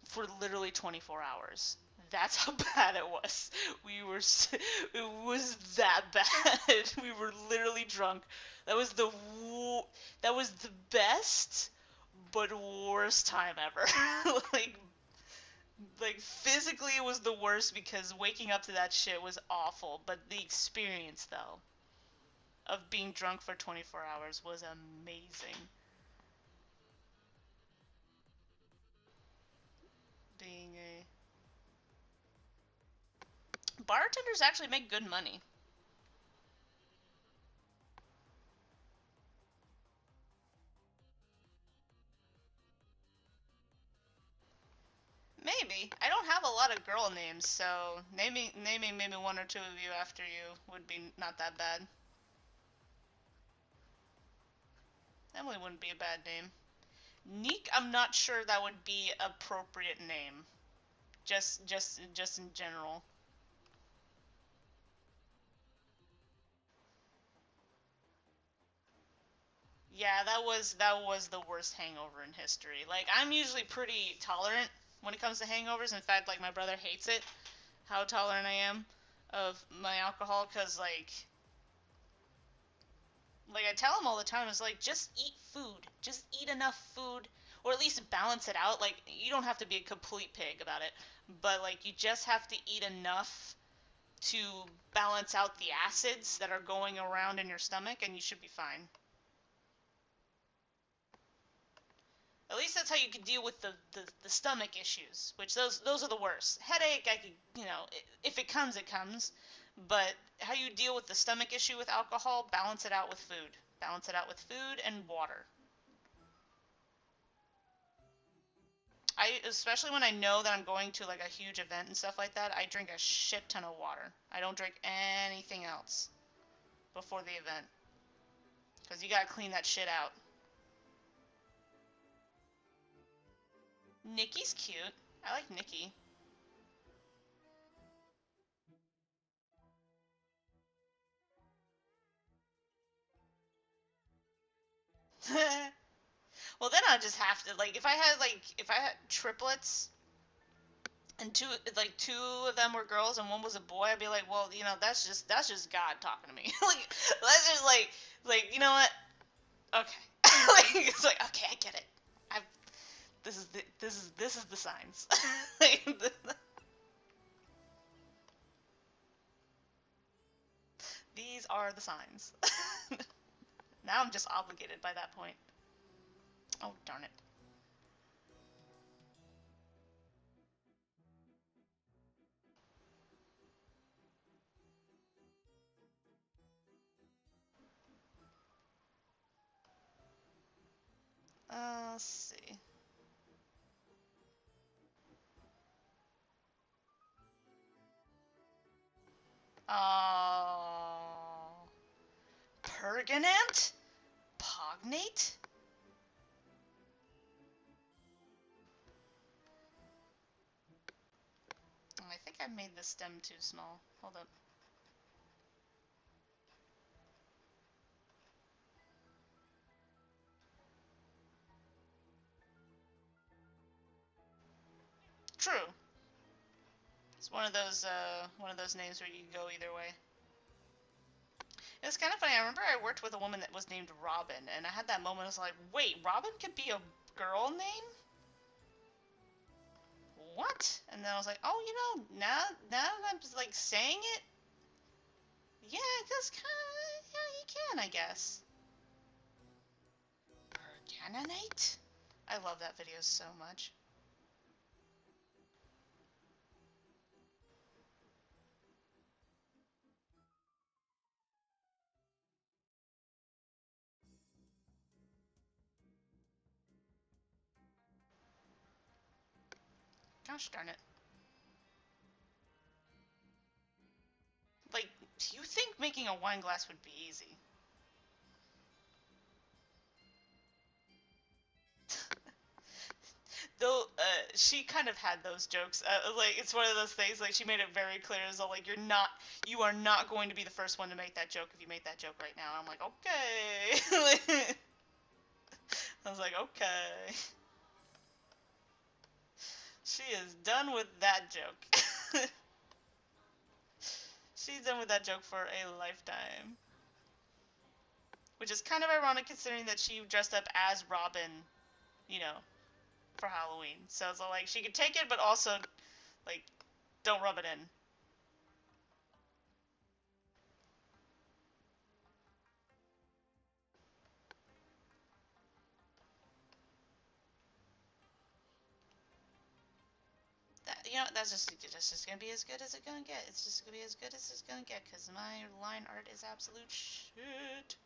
for literally 24 hours. That's how bad it was. It was that bad. We were literally drunk. That was that was the best but worst time ever. like like physically it was the worst because waking up to that shit was awful, but the experience though of being drunk for 24 hours was amazing. Being a bartenders actually make good money. Maybe. I don't have a lot of girl names, so naming maybe one or two of you after you would be not that bad. Emily wouldn't be a bad name. Neek, I'm not sure that would be appropriate name. Just in general. Yeah, that was the worst hangover in history. Like, I'm usually pretty tolerant when it comes to hangovers. In fact, like, my brother hates it, how tolerant I am. of my alcohol, because like I tell them all the time, it's like, just eat food, just eat enough food, or at least balance it out. Like, you don't have to be a complete pig about it, but like, you just have to eat enough to balance out the acids that are going around in your stomach, and you should be fine. At least that's how you can deal with the stomach issues, which those are the worst. Headache, I could, if it comes, it comes. But how you deal with the stomach issue with alcohol, balance it out with food. Balance it out with food and water. Especially when I know that I'm going to like a huge event and stuff like that, I drink a shit ton of water. I don't drink anything else before the event. Because you gotta clean that shit out. Nikki's cute. I like Nikki. Well, then I just have to, like, if I had triplets and two of them were girls and one was a boy, I'd be like, well, that's just God talking to me. Like, that's just like, you know what? Okay. Like, it's like, okay, I get it. I've this is the signs. Like, these are the signs. Now I'm just obligated by that point. Oh, darn it. Let's see. Oh. Pergonant? Pognate? Oh, I think I made the stem too small. Hold up. True. It's one of those names where you can go either way. It's kind of funny. I remember I worked with a woman that was named Robin, and I had that moment. I was like, wait, Robin could be a girl name? What? And then I was like, oh, now that I'm just like saying it, yeah, that's kind of, yeah, you can, I guess. Perganonite? I love that video so much. Gosh darn it. Like, do you think making a wine glass would be easy? Though, she kind of had those jokes. Like, it's one of those things, like, she made it very clear as though, like, you are not going to be the first one to make that joke if you make that joke right now. I'm like, okay. I was like, okay. She is done with that joke. She's done with that joke for a lifetime. Which is kind of ironic considering that she dressed up as Robin, you know, for Halloween. So it's like, she could take it, but also, like, don't rub it in. That's just gonna be as good as it's gonna get. It's just gonna be as good as it's gonna get, because my line art is absolute shit.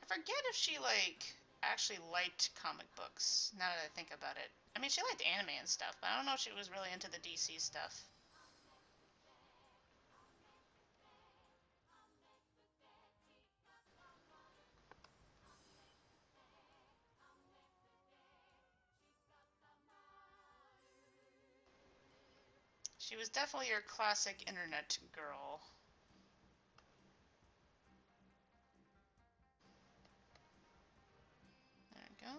I forget if she, like, actually liked comic books, now that I think about it. I mean, she liked anime and stuff, but I don't know if she was really into the DC stuff. She was definitely your classic internet girl. There we go.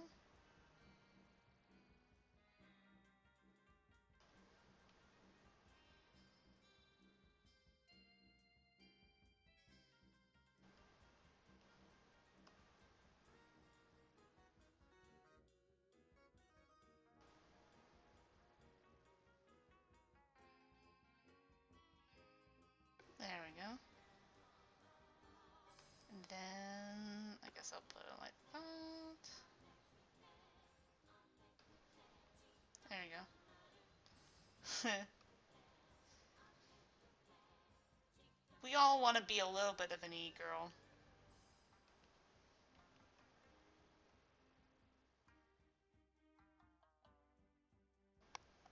There we go. And then I guess I'll put it like that. There we go. We all want to be a little bit of an e-girl.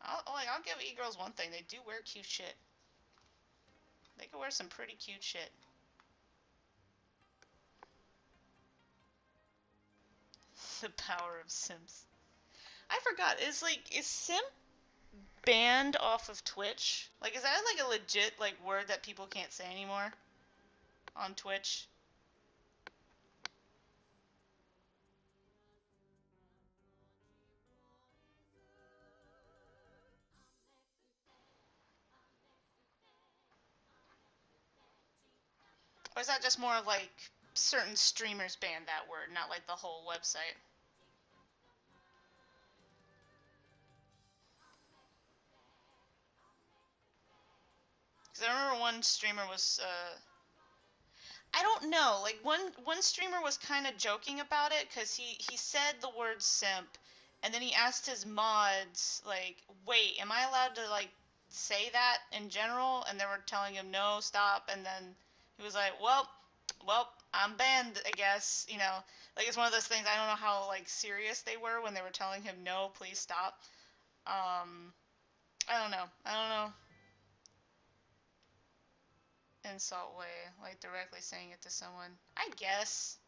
I'll give e-girls one thing. They do wear cute shit. They can wear some pretty cute shit. The power of Sims. I forgot. Is Sim banned off of Twitch? Like, is that like a legit like word that people can't say anymore on Twitch? Or is that just more of like certain streamers ban that word, not like the whole website? Because I remember one streamer was I don't know. Like one streamer was kind of joking about it because he said the word simp, and then he asked his mods like, "Wait, am I allowed to like say that in general?" And they were telling him, "No, stop." And then he was like, "Well, I'm banned, I guess." You know, like it's one of those things. I don't know how like serious they were when they were telling him, "No, please stop." I don't know. I don't know. Insult way, like directly saying it to someone. I guess.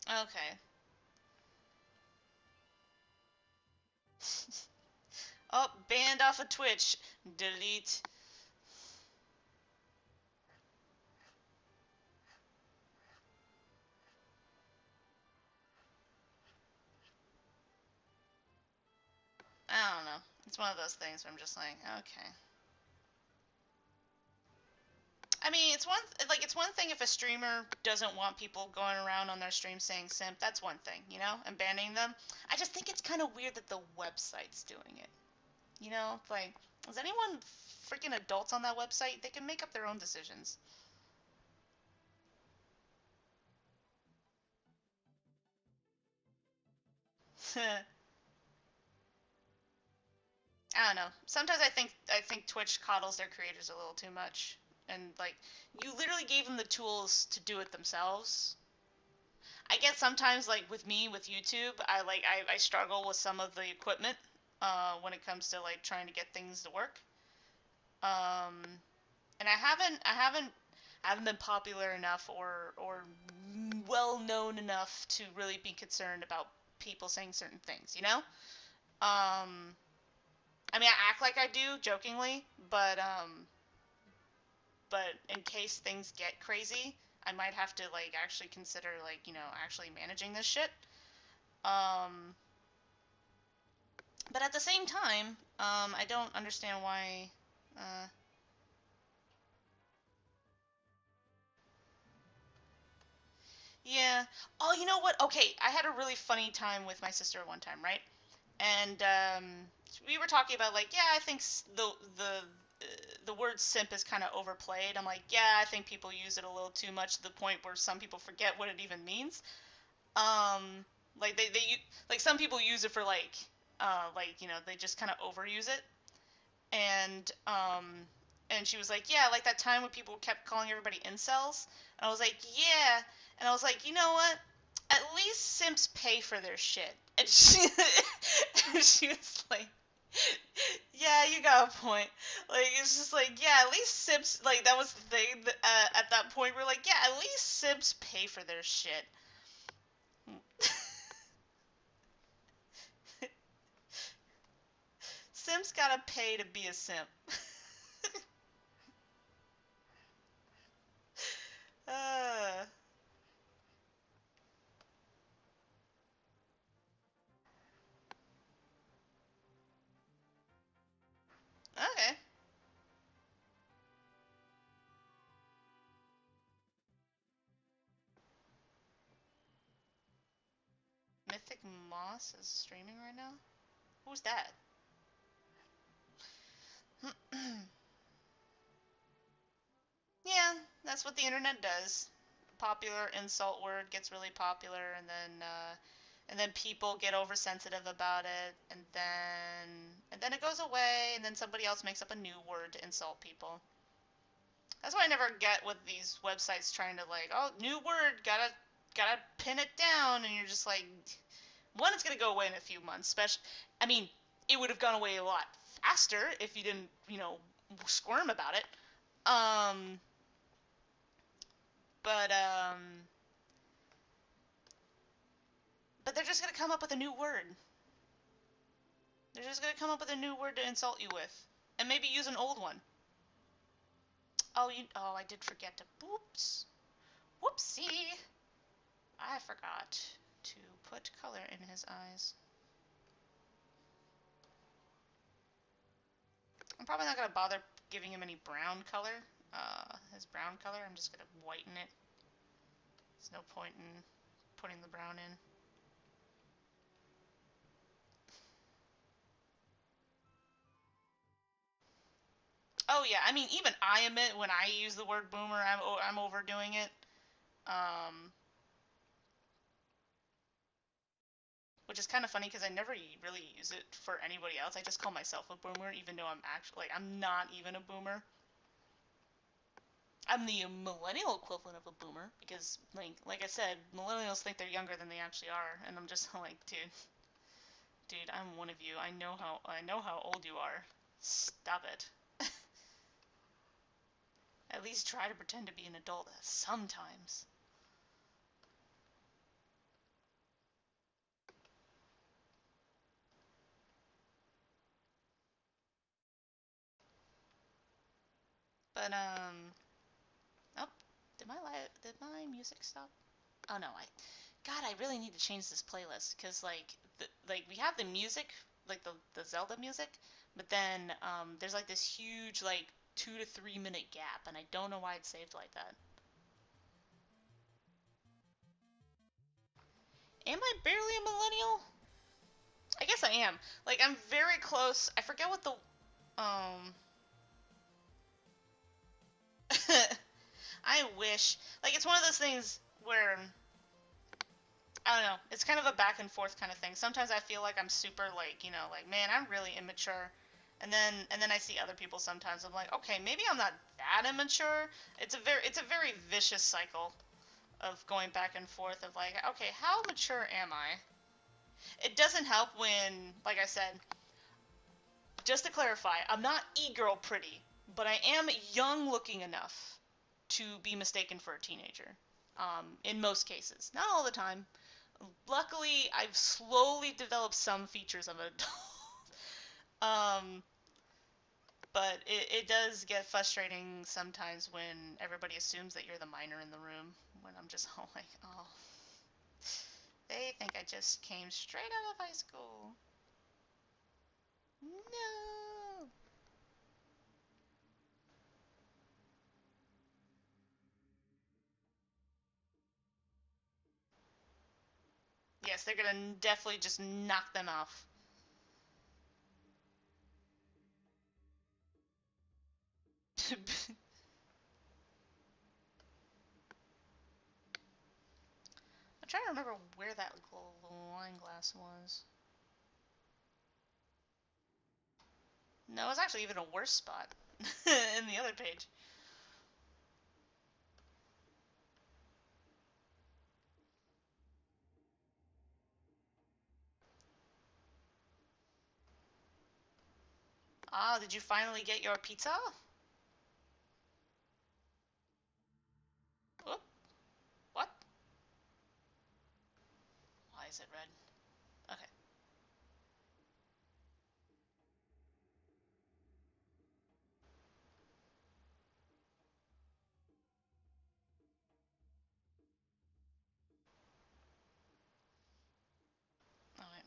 Okay. Oh, banned off of Twitch. Delete. I don't know. It's one of those things where I'm just like, okay. I mean, it's one thing if a streamer doesn't want people going around on their stream saying simp. That's one thing, you know, and banning them. I just think it's kind of weird that the website's doing it. You know, like, is anyone freaking adults on that website? They can make up their own decisions. I don't know. Sometimes I think Twitch coddles their creators a little too much, and like you literally gave them the tools to do it themselves. I get sometimes like with me with YouTube, I struggle with some of the equipment when it comes to like trying to get things to work. Um, and I haven't been popular enough or well known enough to really be concerned about people saying certain things, you know? Um, I mean, I act like I do jokingly, but in case things get crazy, I might have to like actually consider like, actually managing this shit. Um, but at the same time, I don't understand why. Uh, yeah. Oh, you know what? Okay, I had a really funny time with my sister one time, right? And we were talking about like, yeah, I think the word simp is kind of overplayed. I'm like, yeah, I think people use it a little too much to the point where some people forget what it even means. Um, like like some people use it for like they just kind of overuse it. And and she was like, yeah, like that time when people kept calling everybody incels. And I was like, yeah. And I was like, you know what? At least simps pay for their shit. And she was like, yeah, you got a point. Like, it's just like, yeah, at least simps, like, that was the thing that, at that point, we're like, yeah, at least simps pay for their shit. Simps gotta pay to be a simp. uh, okay. Mythic Moss is streaming right now? Who's that? Yeah, that's what the internet does. Popular insult word gets really popular, and then people get oversensitive about it, and then it goes away, and then somebody else makes up a new word to insult people. That's why I never get with these websites trying to like, oh, new word, gotta pin it down, and you're just like, one, it's gonna go away in a few months. I mean, it would have gone away a lot faster if you didn't, squirm about it. Um, but but they're just gonna come up with a new word. They're just gonna come up with a new word to insult you with, and maybe use an old one. Oh, I did forget to. Oops, whoopsie. I forgot to put color in his eyes. I'm probably not gonna bother giving him any brown color. His brown color. I'm just gonna whiten it. There's no point in putting the brown in. Oh yeah, I mean, even I admit when I use the word boomer, I'm overdoing it. Um, which is kind of funny because I never really use it for anybody else. I just call myself a boomer, even though I'm actually I'm not even a boomer. I'm the millennial equivalent of a boomer because, like I said, millennials think they're younger than they actually are, and I'm just like, dude, I'm one of you. I know how old you are. Stop it. At least try to pretend to be an adult sometimes. But oh, did my music stop? Oh no, God, I really need to change this playlist because like we have the music, like the Zelda music, but then there's like this huge like 2 to 3 minute gap, and I don't know why it's saved like that. Am I barely a millennial? I guess I am. Like I'm very close. I forget what the um. I wish like it's one of those things where I don't know. It's kind of a back and forth kind of thing. Sometimes I feel like I'm super like, like man, I'm really immature. And then I see other people sometimes. I'm like, okay, maybe I'm not that immature. It's a very vicious cycle of going back and forth of like, okay, how mature am I? It doesn't help when, like I said, just to clarify, I'm not e-girl pretty, but I am young looking enough to be mistaken for a teenager. In most cases, not all the time. Luckily, I've slowly developed some features of an adult. But it does get frustrating sometimes when everybody assumes that you're the minor in the room. When I'm just all like, oh, they think I just came straight out of high school. No. Yes, they're gonna definitely just knock them off. I'm trying to remember where that wine glass was. No, it was actually even a worse spot in the other page. Ah, did you finally get your pizza? Oop, what? Why is it red? Okay.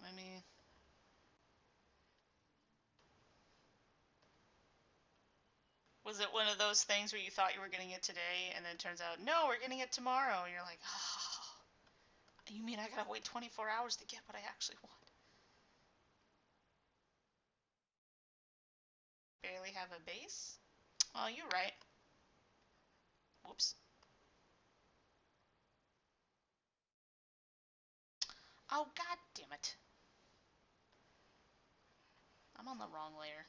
I mean, was it one of those things where you thought you were getting it today, and then it turns out, no, we're getting it tomorrow, and you're like, oh, you mean I gotta wait 24 hours to get what I actually want? Barely have a base? Oh, you're right. Whoops. Oh, god damn it. I'm on the wrong layer.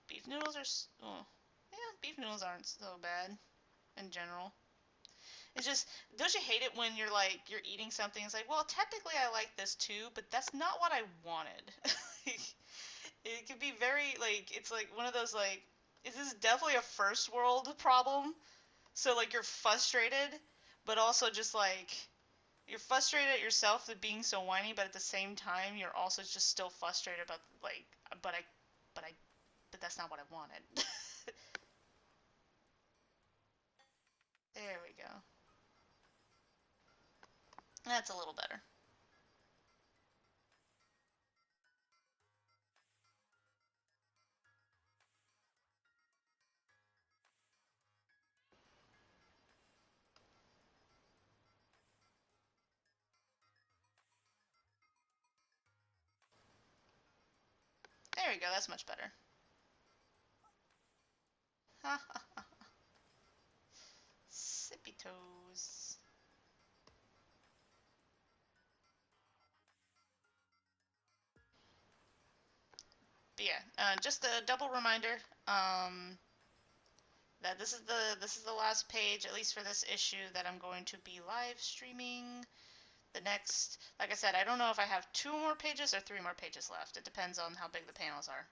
Beef noodles are... Oh. Yeah, beef noodles aren't so bad in general. It's just, don't you hate it when you're like, you're eating something, it's like, well, technically I like this too, but that's not what I wanted. It can be very, like, it's like one of those, like, is this definitely a first world problem? So, like, you're frustrated, but also just, like, you're frustrated at yourself for being so whiny, but at the same time, you're also just still frustrated about, like, but I, but I, but that's not what I wanted. There we go. That's a little better. There we go, that's much better. Ha ha ha. Sippy toes. But yeah, just a double reminder that this is the last page, at least for this issue, that I'm going to be live streaming. The next, like I said, I don't know if I have 2 more pages or 3 more pages left. It depends on how big the panels are.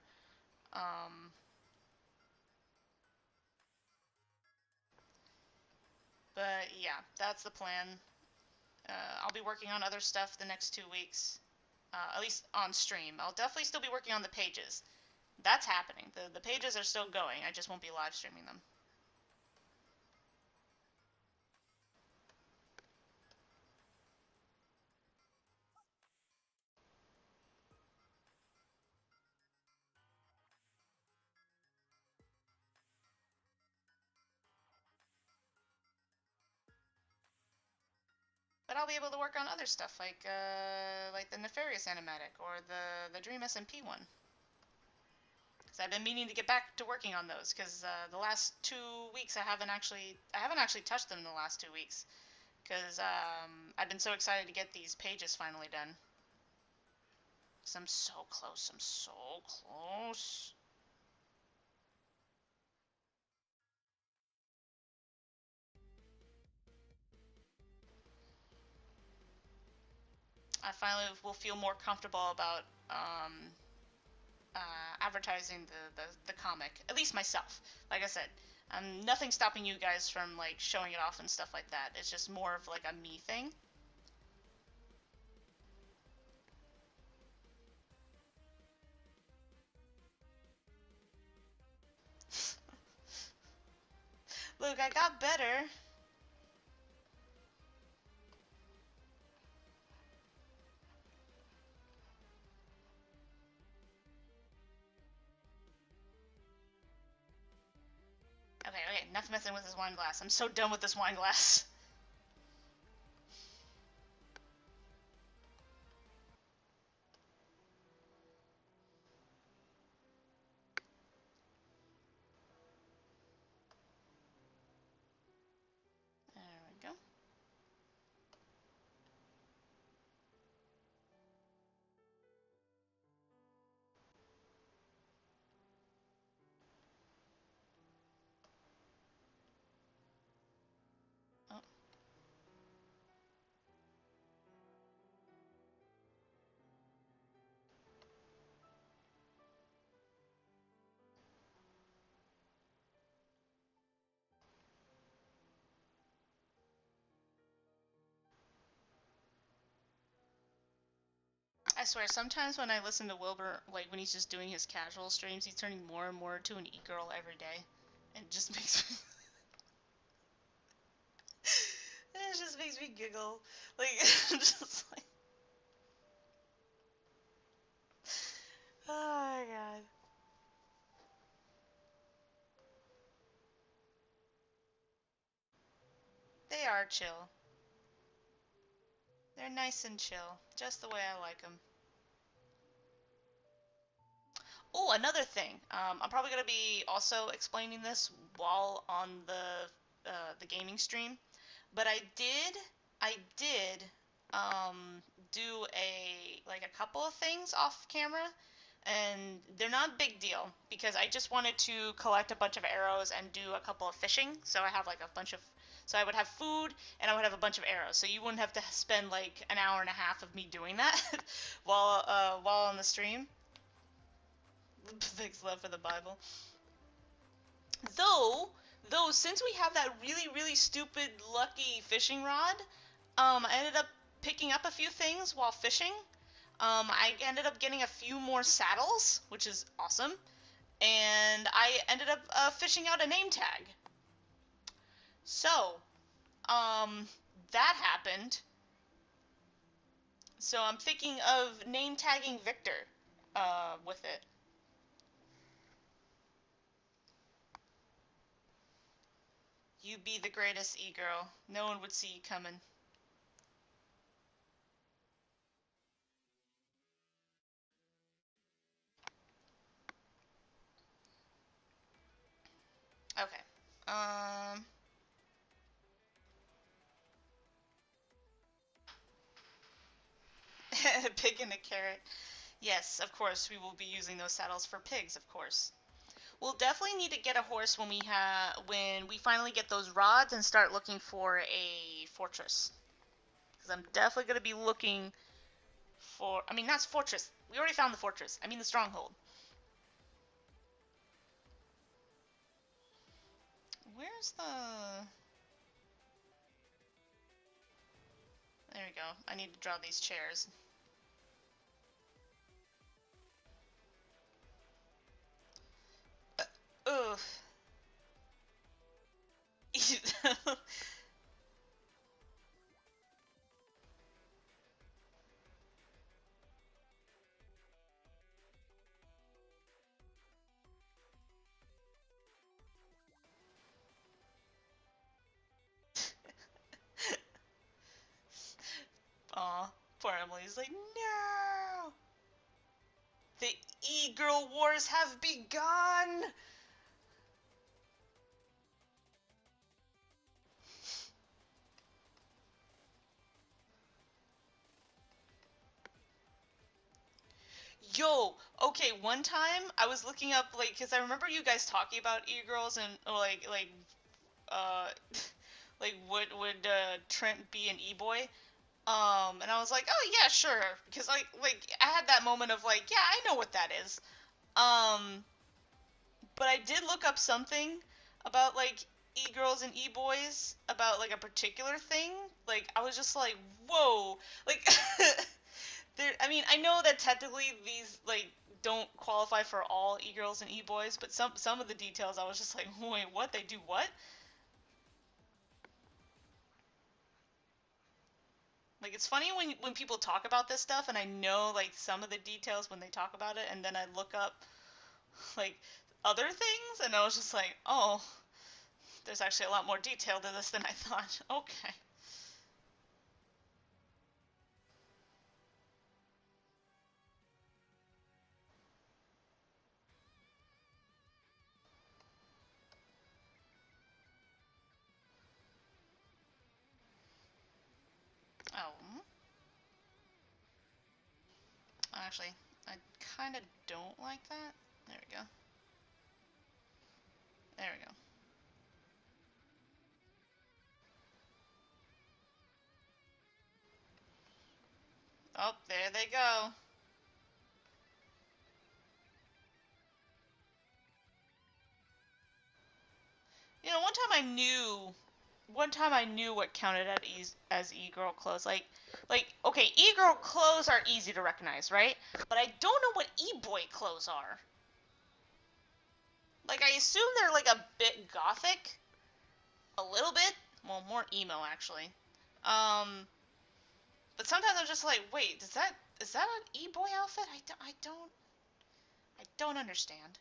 But yeah, that's the plan. I'll be working on other stuff the next 2 weeks, at least on stream. I'll definitely still be working on the pages. That's happening. The pages are still going. I just won't be live streaming them. But I'll be able to work on other stuff like the Nefarious animatic or the Dream SMP one. Because I've been meaning to get back to working on those. Because the last 2 weeks I haven't actually touched them in the last 2 weeks. Because I've been so excited to get these pages finally done. Because I'm so close. I'm so close. I finally will feel more comfortable about advertising the comic, at least myself. Like I said, nothing stopping you guys from like showing it off and stuff like that. It's just more of like a me thing. Look, I got better. Okay, enough messing with this wine glass. I'm so done with this wine glass. There we go. Oh. I swear, sometimes when I listen to Wilbur, like when he's just doing his casual streams, he's turning more and more to an e-girl every day. And it just makes me... It just makes me giggle. Like, just like, oh my god. They are chill. They're nice and chill, just the way I like them. Oh, another thing. I'm probably gonna be also explaining this while on the gaming stream, but I did do a couple of things off camera, and they're not a big deal because I just wanted to collect a bunch of arrows and do a couple of fishing. So I have like a bunch of so I would have food and I would have a bunch of arrows. So you wouldn't have to spend like an hour and a half of me doing that while on the stream. Thanks, love for the Bible. Though, though, since we have that really, really stupid lucky fishing rod, I ended up picking up a few things while fishing. I ended up getting a few more saddles, which is awesome, and I ended up fishing out a name tag. So, that happened. So I'm thinking of name tagging Victor, with it. You be the greatest e-girl. No one would see you coming. Okay. Um, Pig and a carrot. Yes, of course, we will be using those saddles for pigs, of course. We'll definitely need to get a horse when we finally get those rods and start looking for a fortress. Because I'm definitely going to be looking for, I mean, not fortress. We already found the fortress. I mean the stronghold. Where's the... There we go. I need to draw these chairs. Ugh. Aw, poor Emily's like, no! The e-girl wars have begun! Yo, okay, one time I was looking up, like, because I remember you guys talking about e-girls and, uh, like, would Trent be an e-boy? And I was like, oh yeah, sure, because like I had that moment of like, yeah, I know what that is. Um, but I did look up something about like e-girls and e-boys about like a particular thing. Like I was just like, whoa, like there. I mean, I know that technically these like don't qualify for all e-girls and e-boys, but some of the details I was just like, wait, what? They do what? Like it's funny when people talk about this stuff and I know like some of the details when they talk about it and then I look up like other things and I was just like, "Oh, there's actually a lot more detail to this than I thought." Okay. Oh, actually, I kind of don't like that. There we go. There we go. Oh, there they go. You know, one time I knew what counted as e-girl clothes. Like okay, e-girl clothes are easy to recognize, right? But I don't know what e-boy clothes are. Like I assume they're like a bit gothic, a little bit. Well, more emo actually. But sometimes I'm just like, wait, is that an e-boy outfit? I don't understand.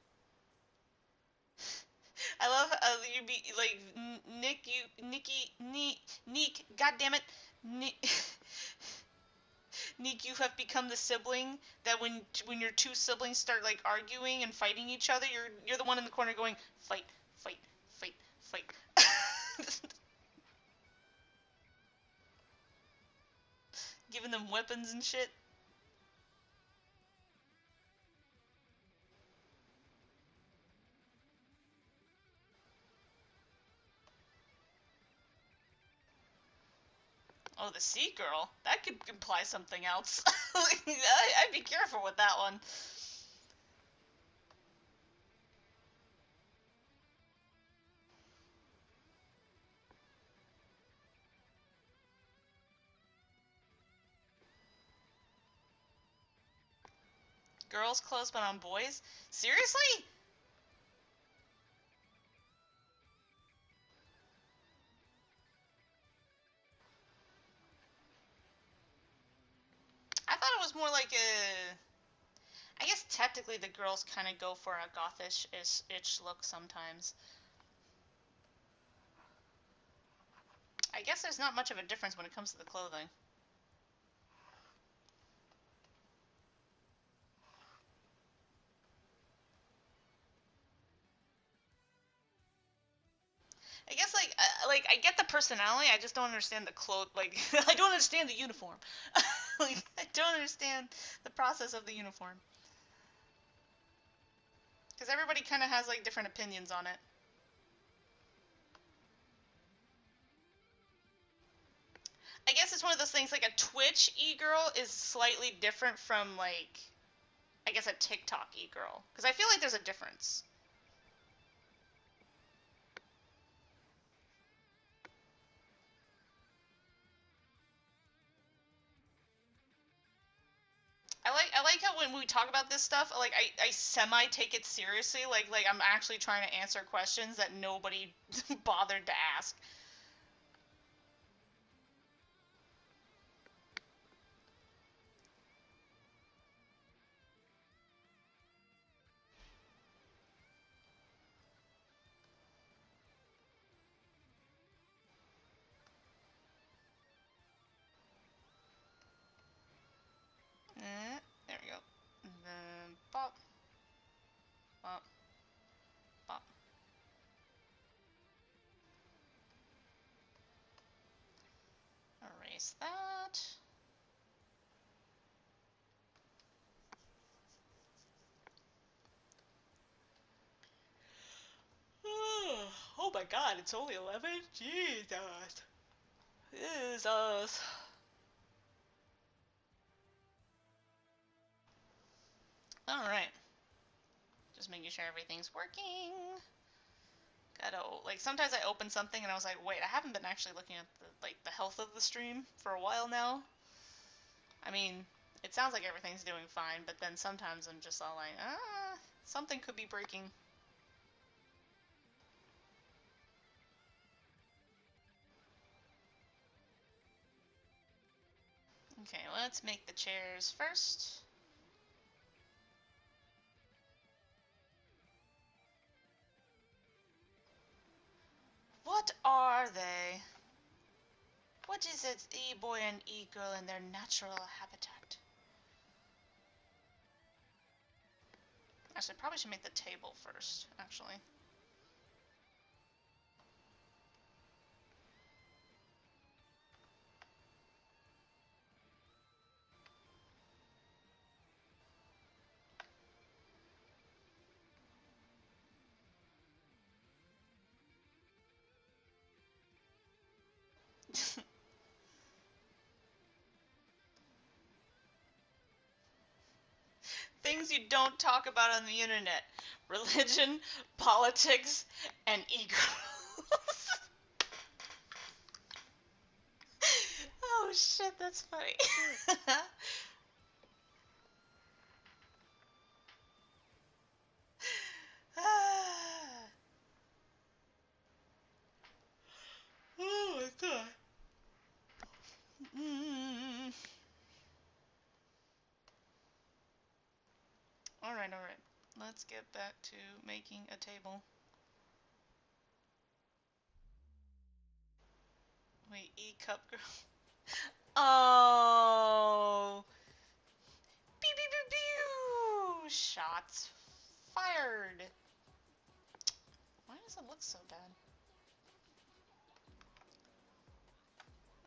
I love you be like Nick, Nikki, Neek, God damn it, Nick, Neek, you have become the sibling that when your two siblings start like arguing and fighting each other, you're the one in the corner going fight, fight, fight, fight, giving them weapons and shit. Oh, the sea girl. That could imply something else. I'd be careful with that one. Girls' clothes but on boys? Seriously? I thought it was more like a. I guess technically the girls kind of go for a gothish-ish look sometimes. I guess there's not much of a difference when it comes to the clothing. I guess like I get the personality, I just don't understand the clothes. Like I don't understand the uniform. Like I don't understand the process of the uniform because everybody kind of has like different opinions on it. I guess it's one of those things like a Twitch e-girl is slightly different from like I guess a TikTok e-girl because I feel like there's a difference. I like how when we talk about this stuff, like I semi take it seriously, like I'm actually trying to answer questions that nobody bothered to ask. There we go. Then pop, pop, pop. Erase that. Oh my god, it's only 11? Jesus. Jesus. Alright. Just making sure everything's working. Gotta, like, sometimes I open something and I was like, wait, I haven't been actually looking at the health of the stream for a while now. I mean, it sounds like everything's doing fine, but then sometimes I'm just all like, something could be breaking. Okay, let's make the chairs first. What are they? What is it, e-boy and e-girl in their natural habitat? Actually, I probably should make the table first, actually. Things you don't talk about on the internet. Religion, politics, and e-girls. Oh shit, that's funny. Oh my god. let's get back to making a table. Wait, E-cup girl. Oh! Pew pew pew pew! Shots fired. Why does it look so bad?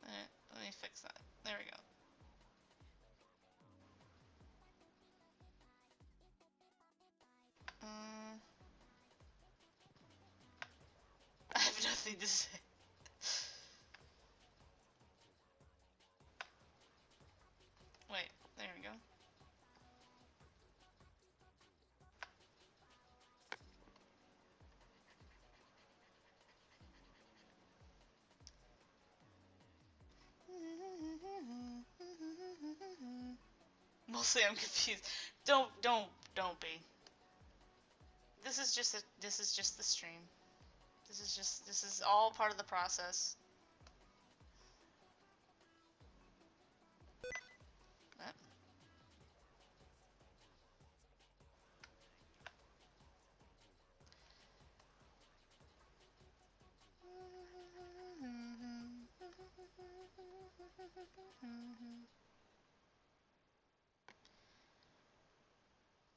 Alright, let me fix that. There we go. I have nothing to say. Wait, there we go. Mostly I'm confused. Don't be. This is just the stream. This is all part of the process. What?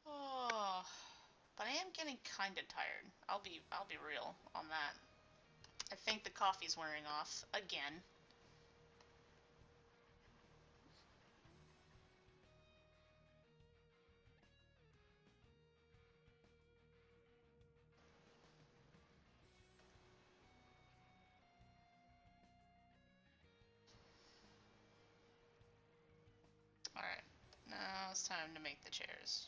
Oh, but I am getting kind of tired. I'll be real on that. I think the coffee's wearing off again. Alright, now it's time to make the chairs.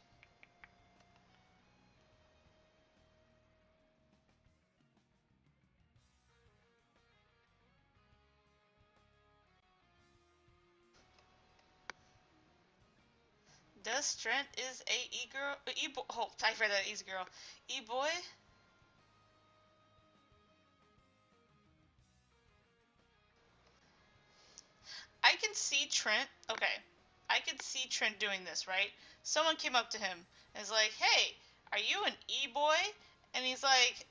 Does Trent is a e-girl? E-boy? Oh, I read that e-girl. E-boy? I can see Trent. Okay, I can see Trent doing this, right? Someone came up to him and is like, "Hey, are you an e-boy?" And he's like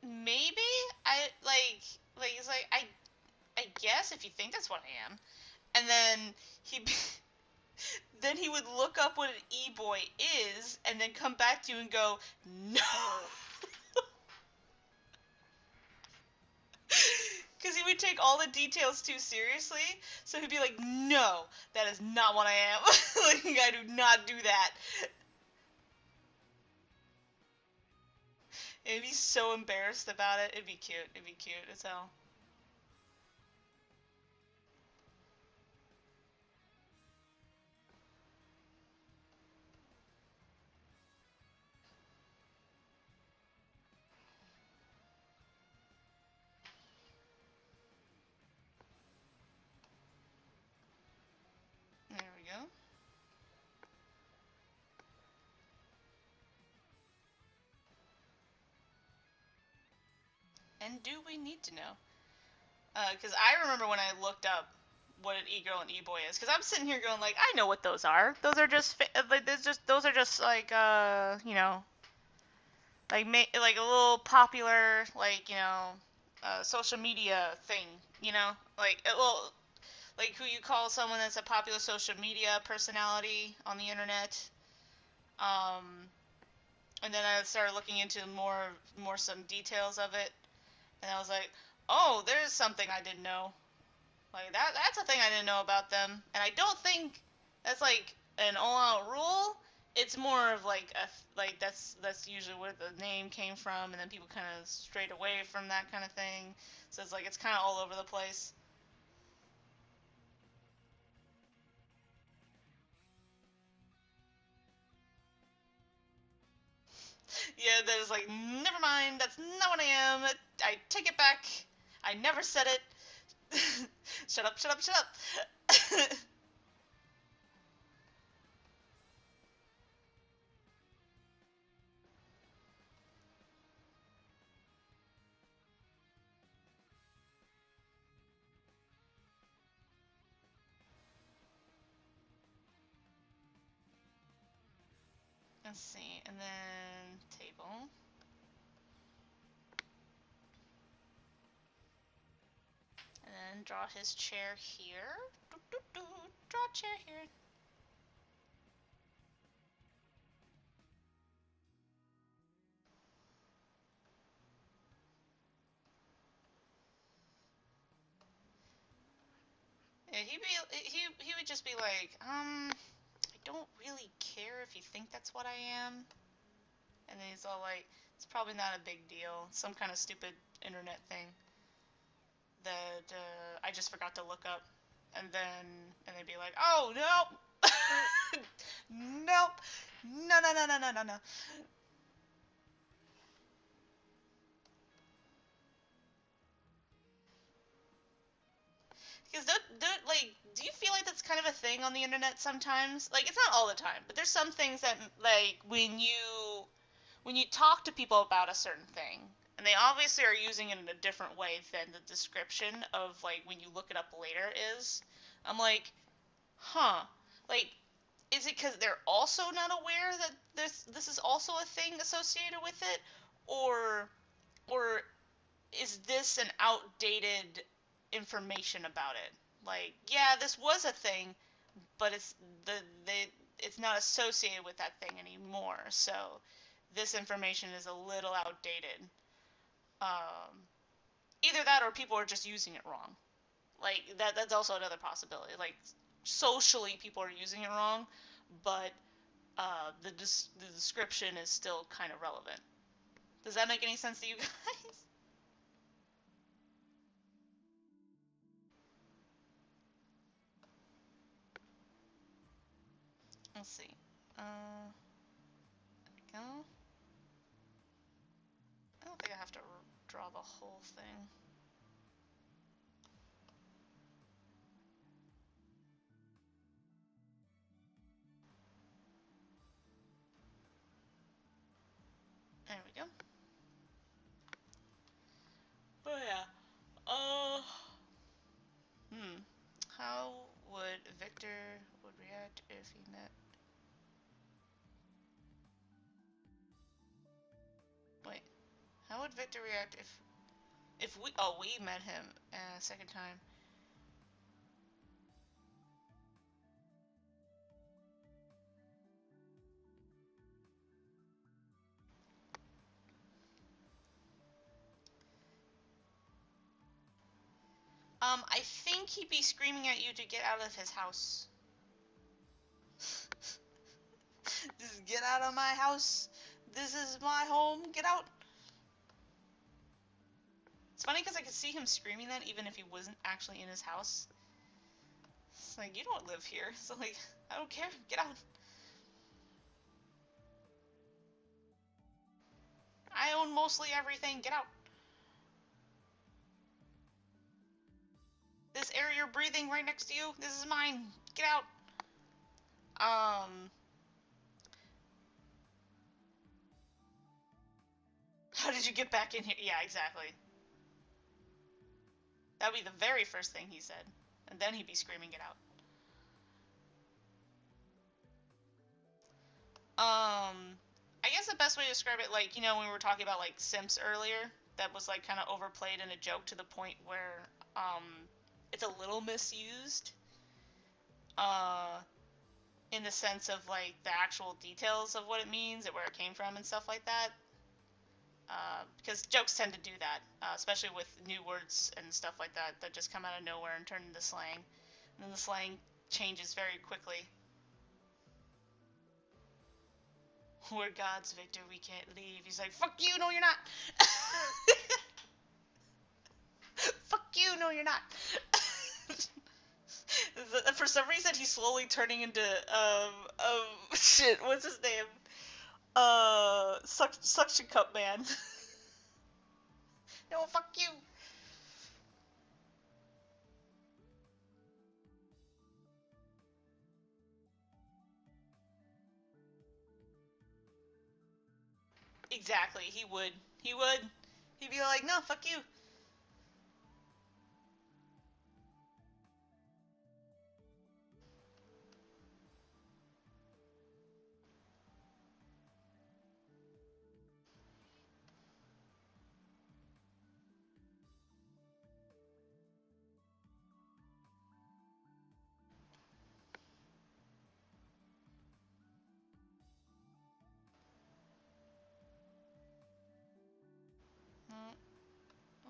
maybe like he's like I guess if you think that's what I am. And then he then he would look up what an e-boy is and then come back to you and go, "No." Because he would take all the details too seriously, so he'd be like, "No, that is not what I am. Like, I do not do that." And he'd be so embarrassed about it. It'd be cute. It'd be cute as hell. There we go. And do we need to know? Because I remember when I looked up what an e-girl and e-boy is, because I'm sitting here going like, I know what those are. Those are just those are just like you know, like a little popular like social media thing, you know, like a little like who you call someone that's a popular social media personality on the internet. Um, and then I started looking into more some details of it, and I was like, oh, there's something I didn't know. Like that's a thing I didn't know about them. And I don't think that's like an all-out rule. It's more of like that's usually where the name came from, and then people kind of strayed away from that kind of thing. So it's like it's kind of all over the place. Yeah, there's like, never mind, that's not what I am. I take it back. I never said it. Shut up, shut up, shut up. Let's see, and then table. And then draw his chair here. Draw a chair here. Yeah, he would just be like, I don't really care if you think that's what I am. And then he's all like, it's probably not a big deal. Some kind of stupid internet thing that I just forgot to look up. And they'd be like, oh, nope. Nope. No, no, no, no, no, no, no. Because like, do you feel like that's kind of a thing on the internet sometimes? Like, it's not all the time, but there's some things that, like, when you talk to people about a certain thing, and they obviously are using it in a different way than the description of, like, when you look it up later is, I'm like, huh, like, is it because they're also not aware that this is also a thing associated with it, or is this an outdated information about it? Like, yeah, this was a thing, but it's not associated with that thing anymore. So this information is a little outdated. Um, Either that or people are just using it wrong. Like that's also another possibility. Like socially, people are using it wrong, but the description is still kind of relevant. Does that make any sense to you guys? Let's see. There we go. I don't think I have to draw the whole thing. There we go. Oh yeah. Uh. How would Victor would react if he met? Wait. How would Victor react if we met him a second time? I think he'd be screaming at you to get out of his house. Just get out of my house. This is my home. Get out. It's funny because I could see him screaming that even if he wasn't actually in his house. It's like, you don't live here. So, like, I don't care. Get out. I own mostly everything. Get out. This air you're breathing right next to you, this is mine. Get out. How did you get back in here? Yeah, exactly. That would be the very first thing he said. And then he'd be screaming it out. I guess the best way to describe it, like, when we were talking about, like, simps earlier, that was, like, kind of overplayed in a joke to the point where, it's a little misused. In the sense of, like, the actual details of what it means and where it came from and stuff like that. Because jokes tend to do that, especially with new words and stuff like that just come out of nowhere and turn into slang. And then the slang changes very quickly. We're gods, Victor, we can't leave. He's like, fuck you, no you're not. Fuck you, no you're not. For some reason, he's slowly turning into, shit, what's his name? Suction Cup Man. No, fuck you. Exactly, he would. He would. He'd be like, no, fuck you.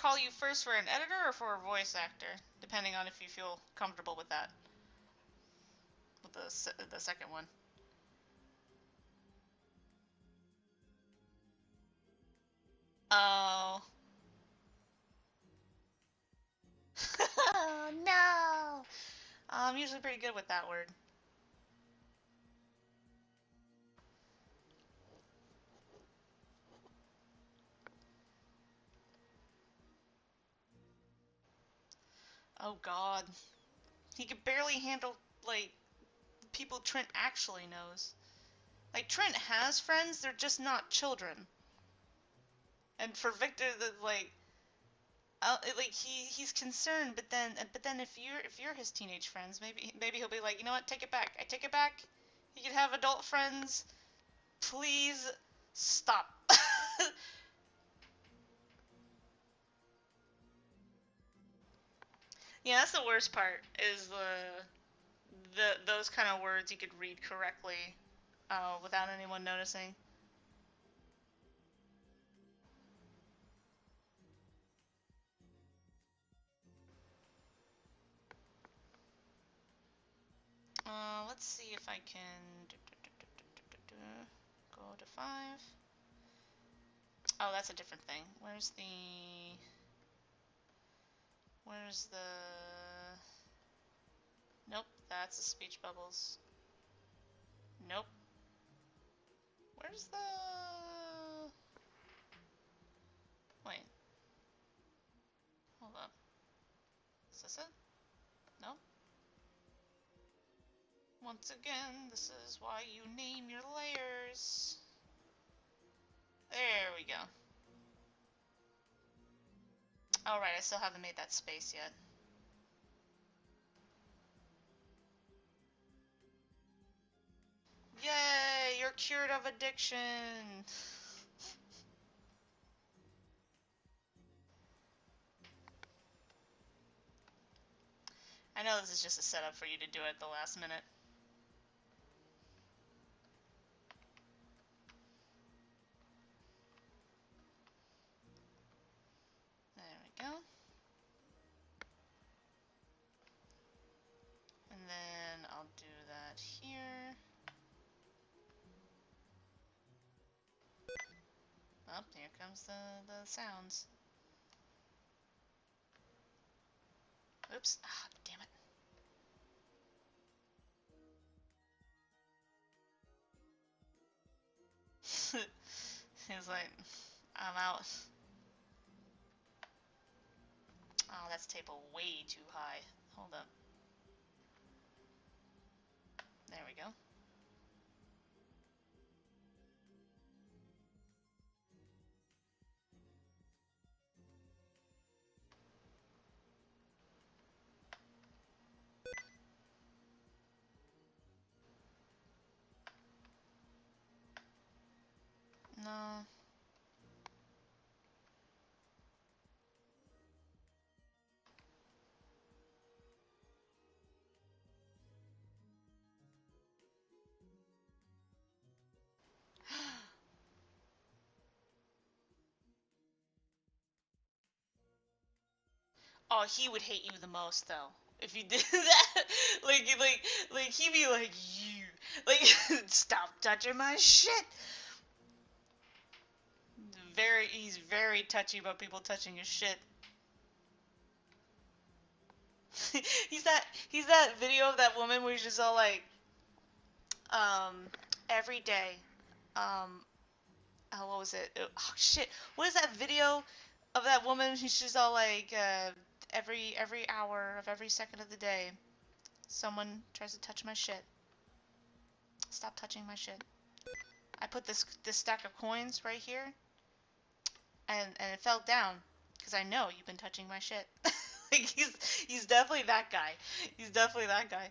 call you first for an editor or for a voice actor, depending on if you feel comfortable with that. With the second one. Oh. Oh no. I'm usually pretty good with that word. Oh god. He could barely handle, like, people Trent actually knows. Like, Trent has friends, they're just not children. And for Victor, like he's concerned, but then if you're his teenage friends, maybe he'll be like, you know what, take it back. I take it back. You can have adult friends. Please stop. Yeah, that's the worst part. Is the those kind of words you could read correctly, without anyone noticing. Let's see if I can go to 5. Oh, that's a different thing. Where's the... Nope, that's the speech bubbles. Nope. Where's the... Wait. Hold up. Is this it? Nope. Once again, this is why you name your layers. There we go. Alright, I still haven't made that space yet. Yay! You're cured of addiction! I know this is just a setup for you to do it at the last minute. There we go. And then I'll do that here. Oh, here comes the sounds. Oops. Ah, damn it. He's like, I'm out. Oh, that's table way too high. Hold up. There we go. No. Oh, he would hate you the most though. If you did that, like he'd be like, you, like, stop touching my shit. He's very touchy about people touching his shit. He's that video of that woman where she's all like, um, every day, um, oh, what was it? Oh shit, what is that video of that woman? She's all like, every hour of every second of the day, someone tries to touch my shit. Stop touching my shit. I put this stack of coins right here, and it fell down because I know you've been touching my shit. Like he's definitely that guy. He's definitely that guy.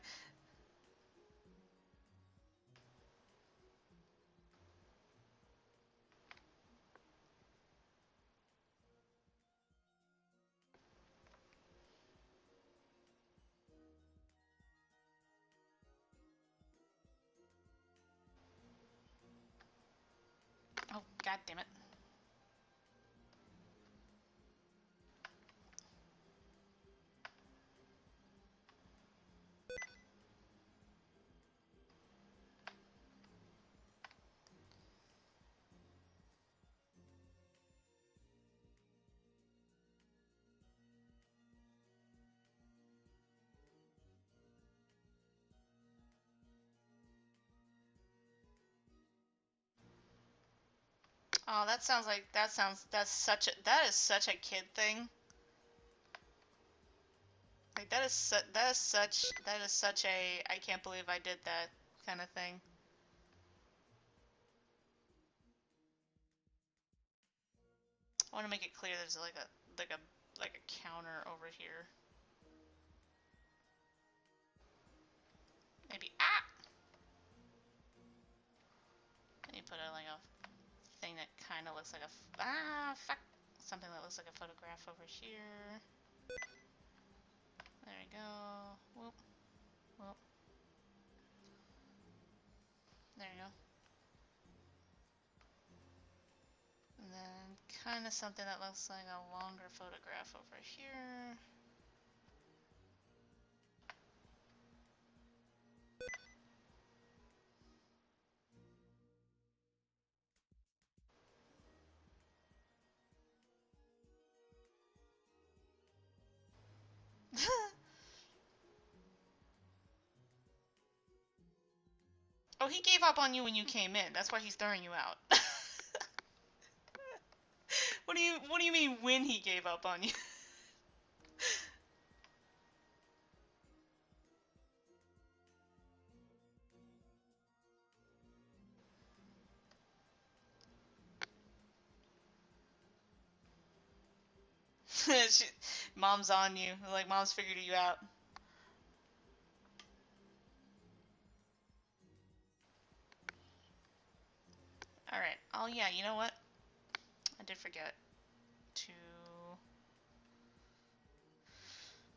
Oh, god damn it. Oh, that's such a kid thing. Like that is such a I can't believe I did that kind of thing. I want to make it clear there's like a counter over here. Maybe Maybe put a thing that kind of looks like fuck, something that looks like a photograph over here. There we go. Whoop, whoop. There you go. And then kind of something that looks like a longer photograph over here. Oh, he gave up on you when you came in. That's why he's throwing you out. What do you mean when he gave up on you? Mom's on you. Like mom's figured you out. All right. Oh yeah, you know what? I did forget to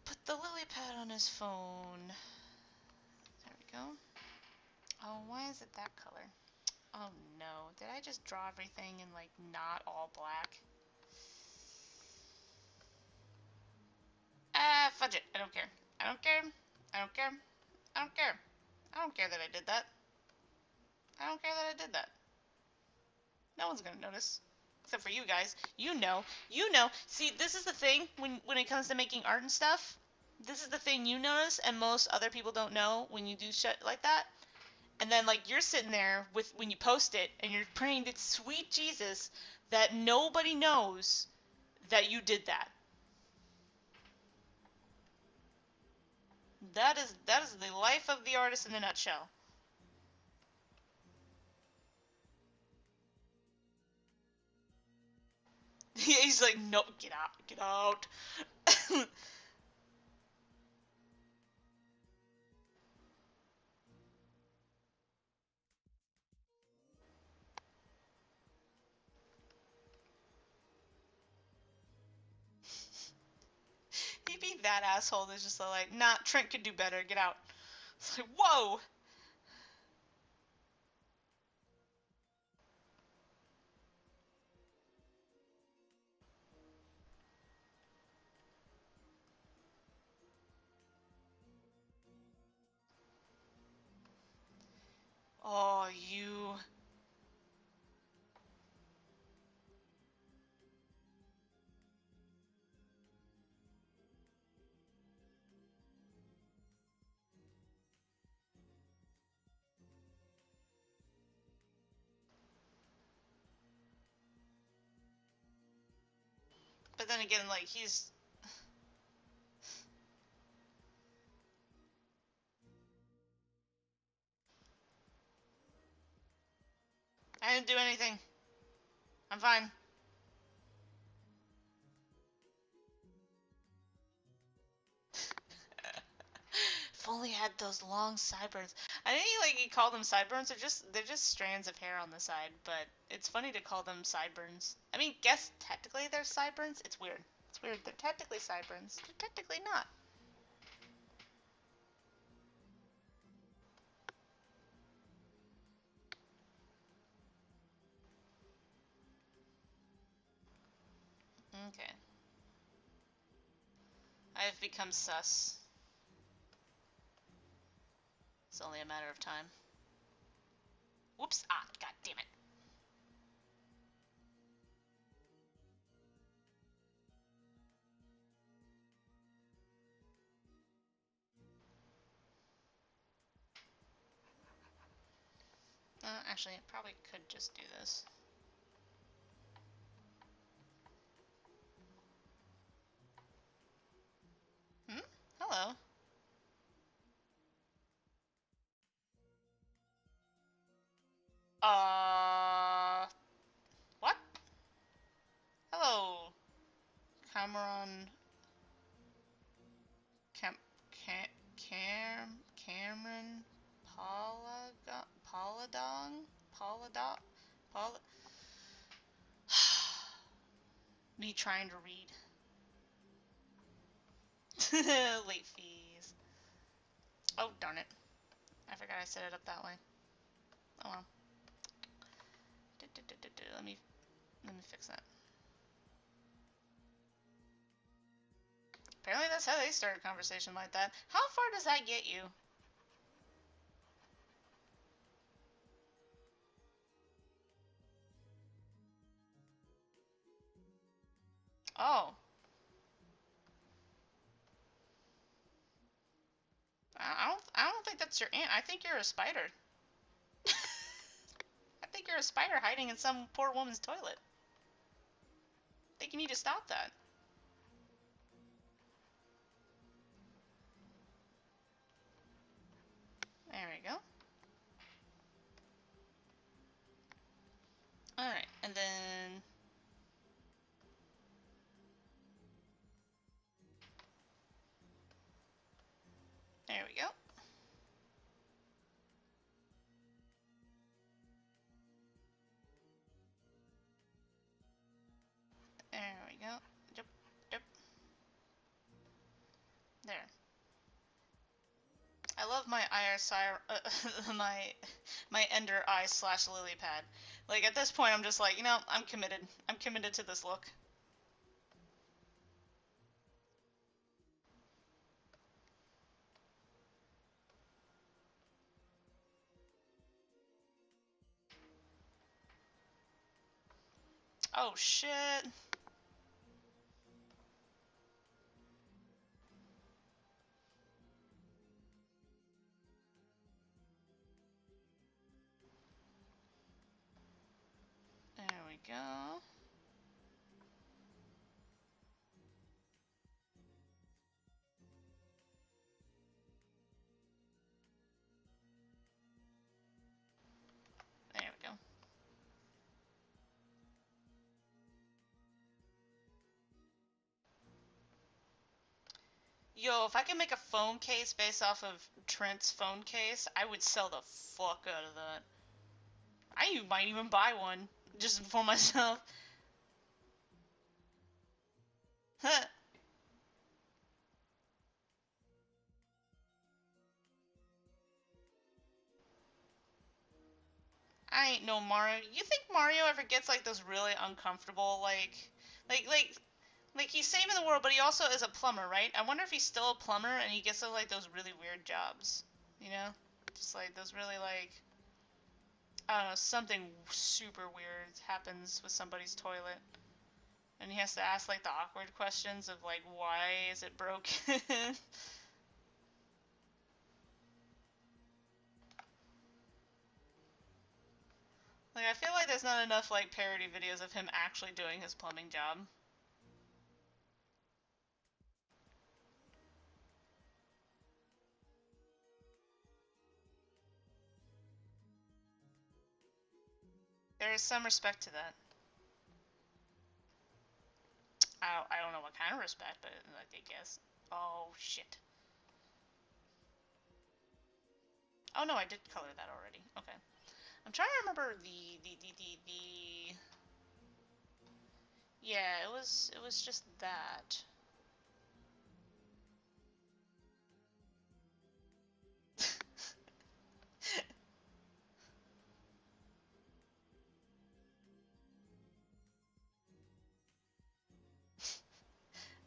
put the lily pad on his phone. There we go. Oh, why is it that color? Oh no, did I just draw everything in like not all black? Ah, fudge it. I don't care. I don't care. I don't care. I don't care. I don't care that I did that. I don't care that I did that. No one's gonna notice. Except for you guys. You know. You know. See, this is the thing when it comes to making art and stuff. This is the thing you notice and most other people don't know when you do shit like that. And then like you're sitting there with when you post it and you're praying to sweet Jesus that nobody knows that you did that. That is the life of the artist in a nutshell. He's like, no, get out, get out. He'd be that asshole that's just like, nah, Trent could do better, get out. It's like, whoa. Oh, you. But then again, like, I didn't do anything. I'm fine. If only had those long sideburns. I think like you call them sideburns. They're just strands of hair on the side, but it's funny to call them sideburns. I mean, guess technically they're sideburns. It's weird. It's weird. They're technically sideburns. They're technically not. Okay. I've become sus. It's only a matter of time. Whoops! Ah, god damn it. Actually, I probably could just do this. Cameron Cameron Polydong Polydot Poly Me trying to read. Late fees. Oh darn it. I forgot I set it up that way. Oh well. Let me fix that. Apparently that's how they start a conversation like that. How far does that get you? Oh. I don't think that's your aunt. I think you're a spider. I think you're a spider hiding in some poor woman's toilet. I think you need to stop that. There we go. Alright, and then... There we go. There we go. Yep, yep. There. I love my my Ender Eye / lily pad. Like at this point, I'm just like, you know, I'm committed. I'm committed to this look. Oh shit. There we go. There we go. Yo, if I could make a phone case based off of Trent's phone case, I would sell the fuck out of that. I might even buy one just for myself. Huh. I ain't no Mario. You think Mario ever gets like those really uncomfortable like like like he's saving the world, but he also is a plumber, right? I wonder if he's still a plumber and he gets like those really weird jobs, you know? Just like those really like I don't know, something super weird happens with somebody's toilet. And he has to ask like the awkward questions of like why is it broken? Like I feel like there's not enough like parody videos of him actually doing his plumbing job. There is some respect to that. I don't know what kind of respect, but like, I guess. Oh, shit. Oh, no, I did color that already. Okay. I'm trying to remember the... Yeah, it was just that.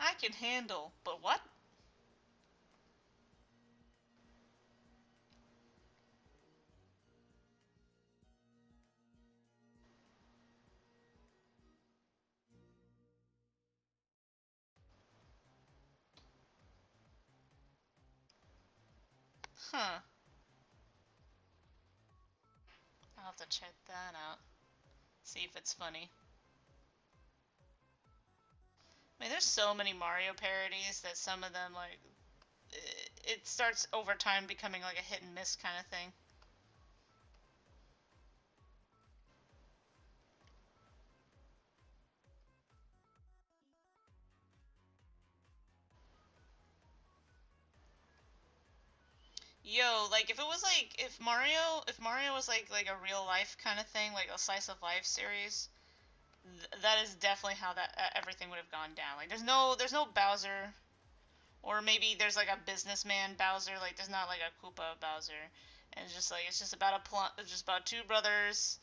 I can handle, but what? Huh. I'll have to check that out. See if it's funny. I mean, there's so many Mario parodies that some of them, like, it starts over time becoming like a hit and miss kind of thing. Yo, like if Mario was like a real life kind of thing, like a slice of life series, that is definitely how that everything would have gone down. Like there's no Bowser, or maybe there's like a businessman Bowser. Like there's not like a Koopa Bowser, and it's just about just about two brothers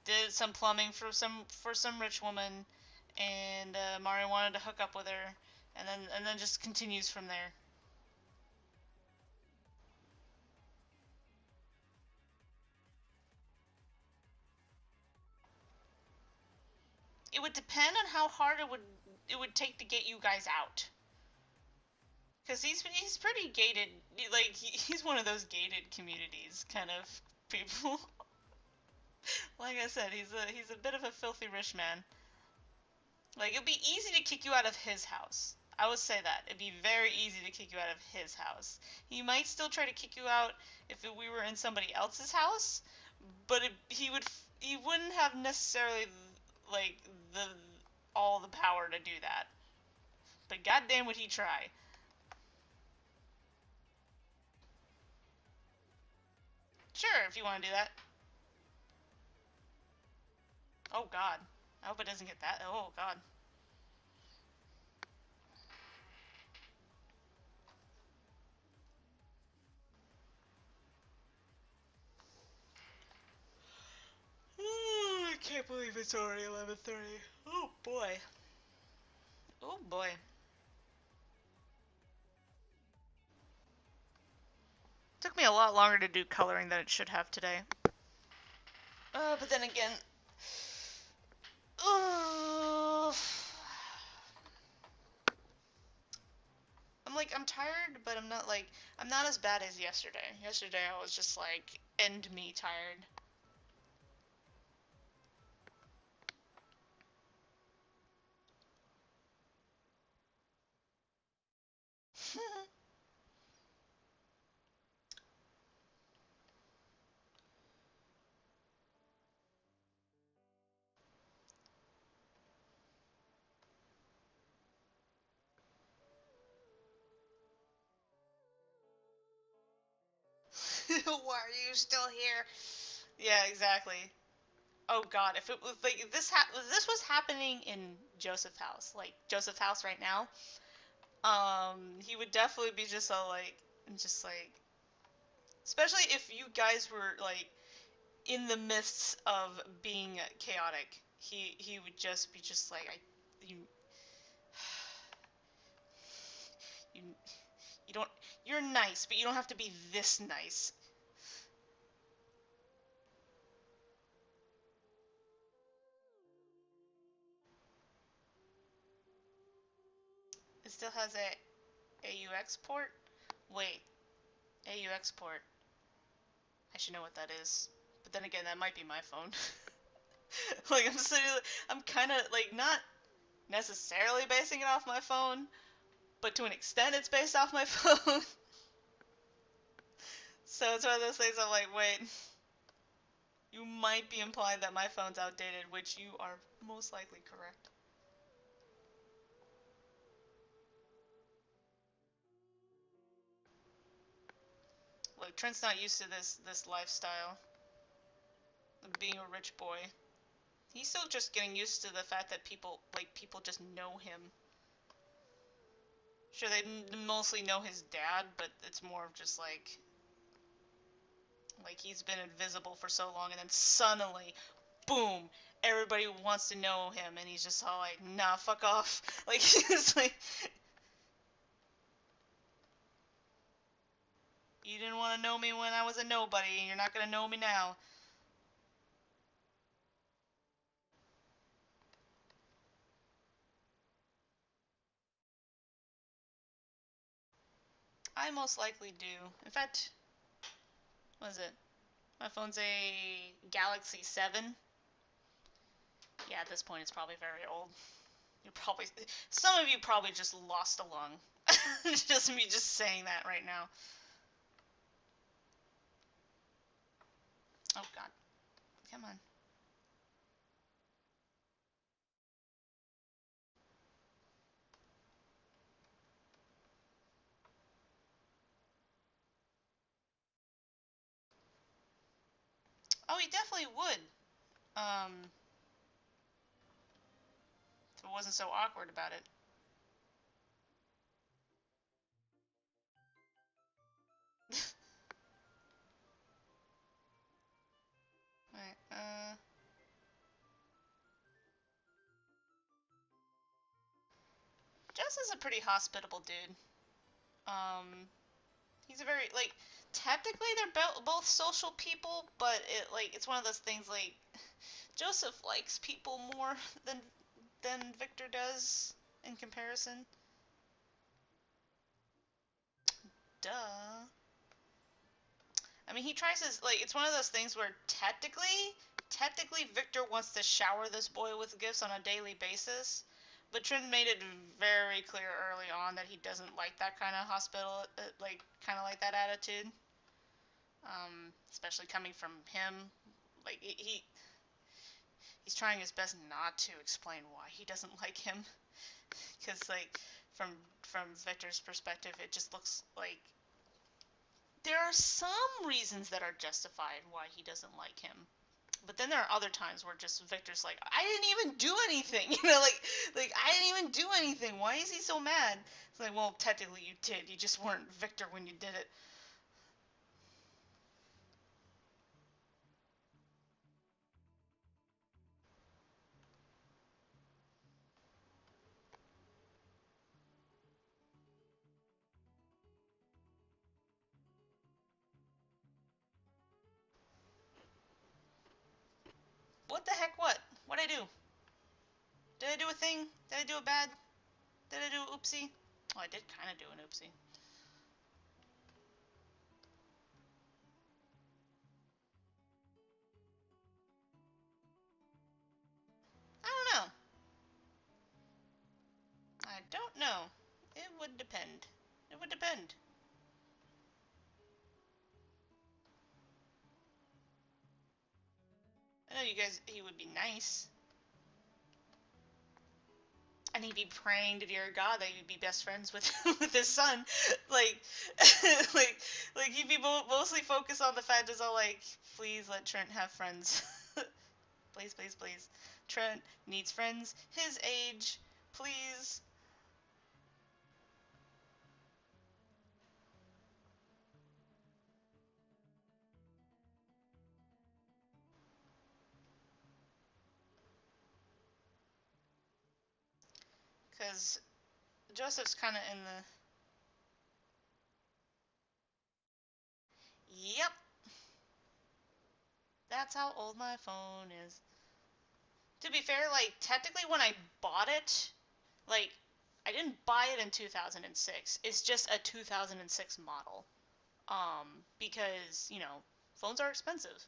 did some plumbing for some rich woman, and Mario wanted to hook up with her, and then just continues from there. It would depend on how hard it would take to get you guys out. Because he's pretty gated. Like he's one of those gated communities kind of people. Like I said, he's a bit of a filthy rich man. Like it'd be easy to kick you out of his house. I would say that it'd be very easy to kick you out of his house. He might still try to kick you out if we were in somebody else's house, but he wouldn't have necessarily like the all the power to do that. But goddamn would he try. Sure, if you want to do that. Oh God. I hope it doesn't get that. Oh God. Oh, I can't believe it's already 11:30. Oh boy. Oh boy. Took me a lot longer to do coloring than it should have today. But then again, uh, I'm tired, but I'm not as bad as yesterday. Yesterday I was just like end me tired. Why are you still here? Yeah, exactly. Oh God, if it was like this was happening in Joseph's house, like Joseph's house right now, he would definitely be just like, especially if you guys were like in the midst of being chaotic, he would just be just like, you, you, you don't, you're nice, but you don't have to be this nice. It still has a AUX port. Wait, AUX port. I should know what that is. But then again, that might be my phone. Like I'm kind of like not necessarily basing it off my phone, but to an extent it's based off my phone. So it's one of those things I'm like, wait, you might be implying that my phone's outdated, which you are most likely correct. Look, Trent's not used to this lifestyle of being a rich boy. He's still just getting used to the fact that people just know him. Sure, they mostly know his dad, but it's more of just like he's been invisible for so long, and then suddenly, boom, everybody wants to know him, and he's just all like, nah, fuck off. Like he's like, you didn't want to know me when I was a nobody, and you're not gonna know me now. I most likely do. In fact, what is it? My phone's a Galaxy 7. Yeah, at this point it's probably very old. You probably some of you probably just lost a lung. Just me just saying that right now. Oh God, come on. Oh, he definitely would. If it wasn't so awkward about it. Right. Jess is a pretty hospitable dude. Um, he's a very like technically they're both social people, but it's one of those things like Joseph likes people more than Victor does in comparison. Duh. I mean, he tries his like it's one of those things where technically Victor wants to shower this boy with gifts on a daily basis, but Trent made it very clear early on that he doesn't like that kind of hospital like kind of like that attitude. Especially coming from him, like he's trying his best not to explain why he doesn't like him, because like from Victor's perspective, it just looks like there are some reasons that are justified why he doesn't like him. But then there are other times where just Victor's like, I didn't even do anything, like I didn't even do anything. Why is he so mad? It's like, well, technically you did. You just weren't Victor when you did it. What the heck? What? What'd I do? Did I do a thing? Did I do a bad? Did I do an oopsie? Oh, I did kind of do an oopsie. I don't know. I don't know. It would depend. It would depend. I know you guys. He would be nice. And he'd be praying to dear God that he'd be best friends with with his son, like, like, like he'd be mostly focused on the fact is all like, please let Trent have friends, please, please, please. Trent needs friends his age, please. Because Joseph's kind of in the. Yep, that's how old my phone is. To be fair, like technically when I bought it, like I didn't buy it in 2006. It's just a 2006 model. Because phones are expensive.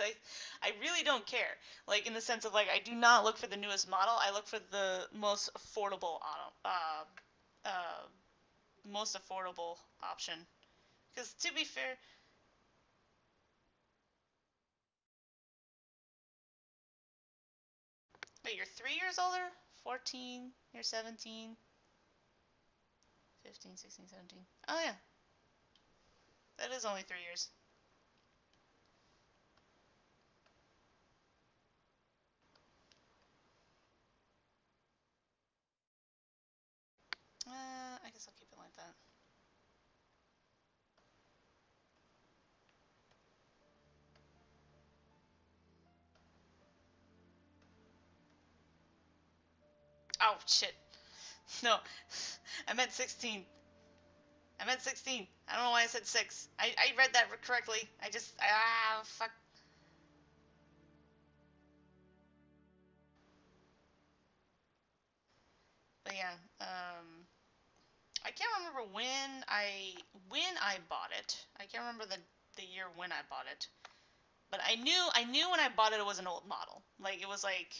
Like, I really don't care. Like in the sense of like I do not look for the newest model. I look for the uh, most affordable option. Because to be fair, wait, you're 3 years older? 14? You're 17? 15, 16, 17. Oh yeah, that is only 3 years. I guess I'll keep it like that. Oh shit. No, I meant 16. I meant 16. I don't know why I said 6. I read that correctly. I just. Fuck. But yeah, I can't remember when I bought it. I can't remember the year when I bought it. But I knew when I bought it it was an old model. Like it was like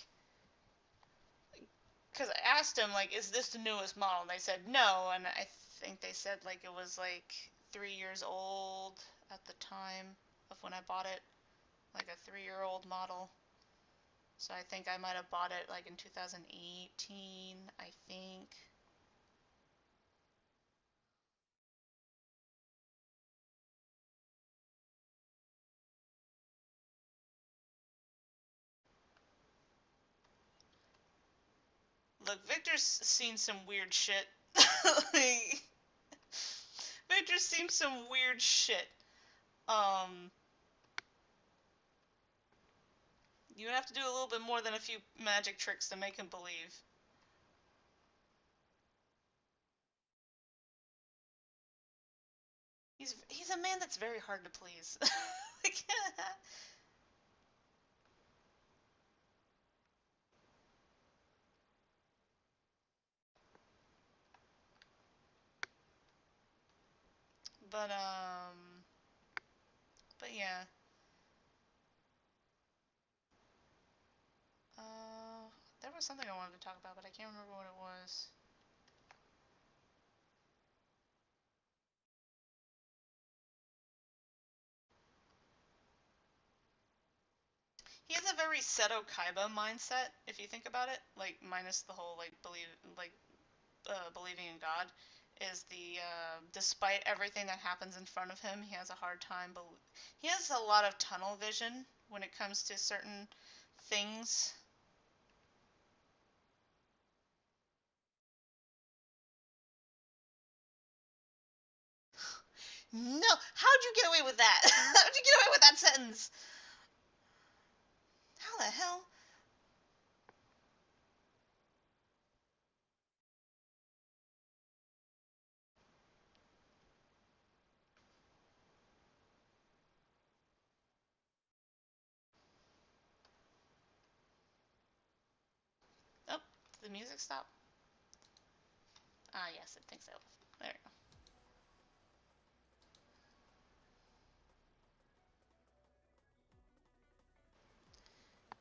because I asked them like, is this the newest model? And they said no, and I think they said like it was like 3 years old at the time of when I bought it, like a 3-year-old model. So I think I might have bought it like in 2018, I think. Look, Victor's seen some weird shit. Like, Victor's seen some weird shit. You would have to do a little bit more than a few magic tricks to make him believe. He's a man that's very hard to please. Like, but but yeah. There was something I wanted to talk about, but I can't remember what it was. He has a very Seto Kaiba mindset, if you think about it. Like, minus the whole believing in God. Is the despite everything that happens in front of him, he has a hard time. He has a lot of tunnel vision when it comes to certain things. No, how'd you get away with that? How'd you get away with that sentence? How the hell? Oh, did the music stop? Ah, yes, it thinks so. There we go.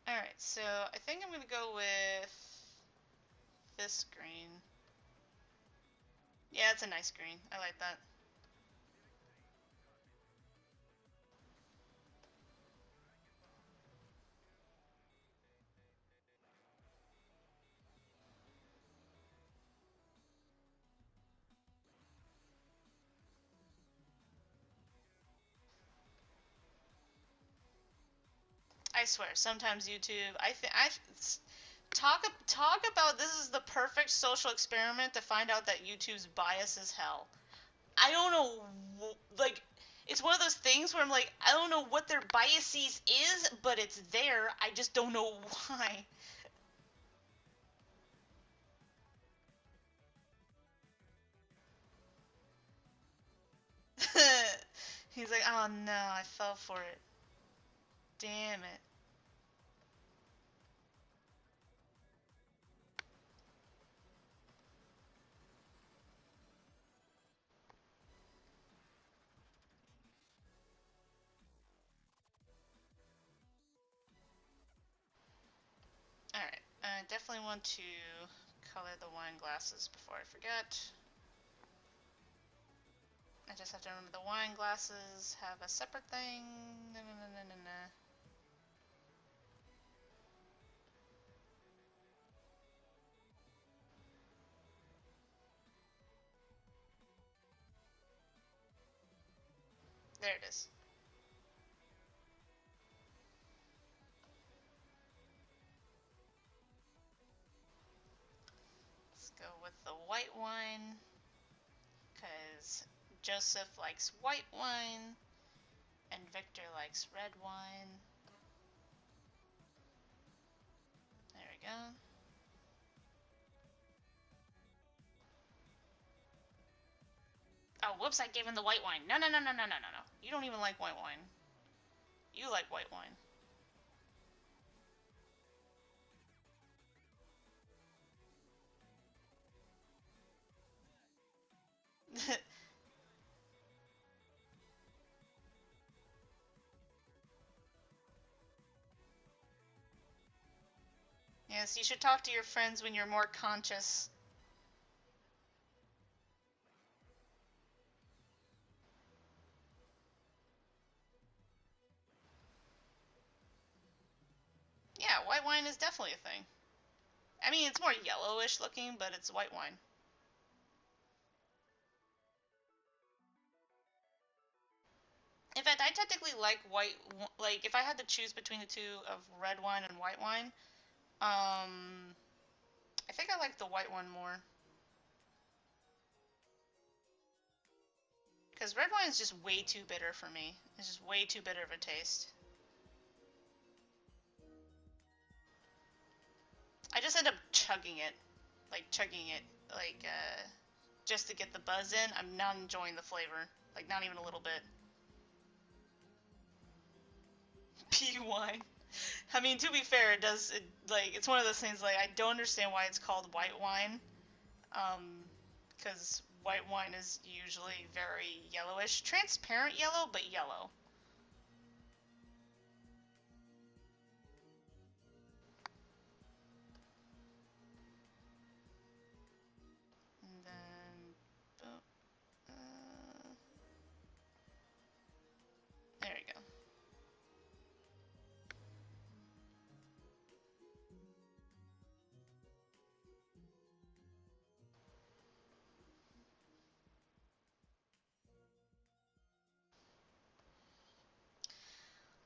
Alright, so I think I'm gonna go with this green. Yeah, it's a nice green. I like that. I swear, sometimes YouTube, talk about this is the perfect social experiment to find out that YouTube's bias as hell. I don't know, like, it's one of those things where I'm like, I don't know what their biases is, but it's there. I just don't know why. He's like, oh no, I fell for it. Damn it. Alright, I definitely want to color the wine glasses before I forget. I just have to remember the wine glasses have a separate thing. No, no, no, no, no, no. There it is. Let's go with the white wine, because Joseph likes white wine, and Victor likes red wine. There we go. Oh, whoops, I gave him the white wine. No, no, no, no, no, no, no, no. You don't even like white wine. You like white wine. Yes, you should talk to your friends when you're more conscious. Yeah, white wine is definitely a thing. I mean, it's more yellowish looking, but it's white wine. In fact, I technically like white. Like, if I had to choose between the two of red wine and white wine, um, I think I like the white one more. Because red wine is just way too bitter for me. It's just way too bitter of a taste. I just end up chugging it. Like, just to get the buzz in. I'm not enjoying the flavor. Like, not even a little bit. Pea wine. I mean, to be fair, it's one of those things, like, I don't understand why it's called white wine. Because white wine is usually very yellowish. Transparent yellow, but yellow. And then, boom, there we go.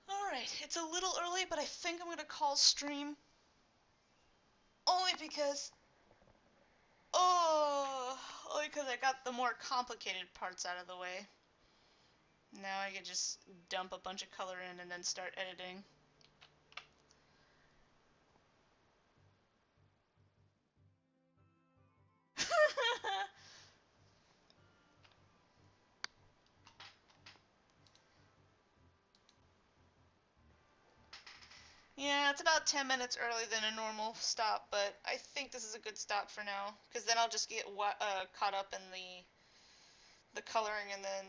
Alright, it's a little early, but I think I'm gonna call stream. Only because... only because I got the more complicated parts out of the way. Now I can just dump a bunch of color in and then start editing. Yeah, it's about 10 minutes earlier than a normal stop, but I think this is a good stop for now, because then I'll just get caught up in the coloring, and then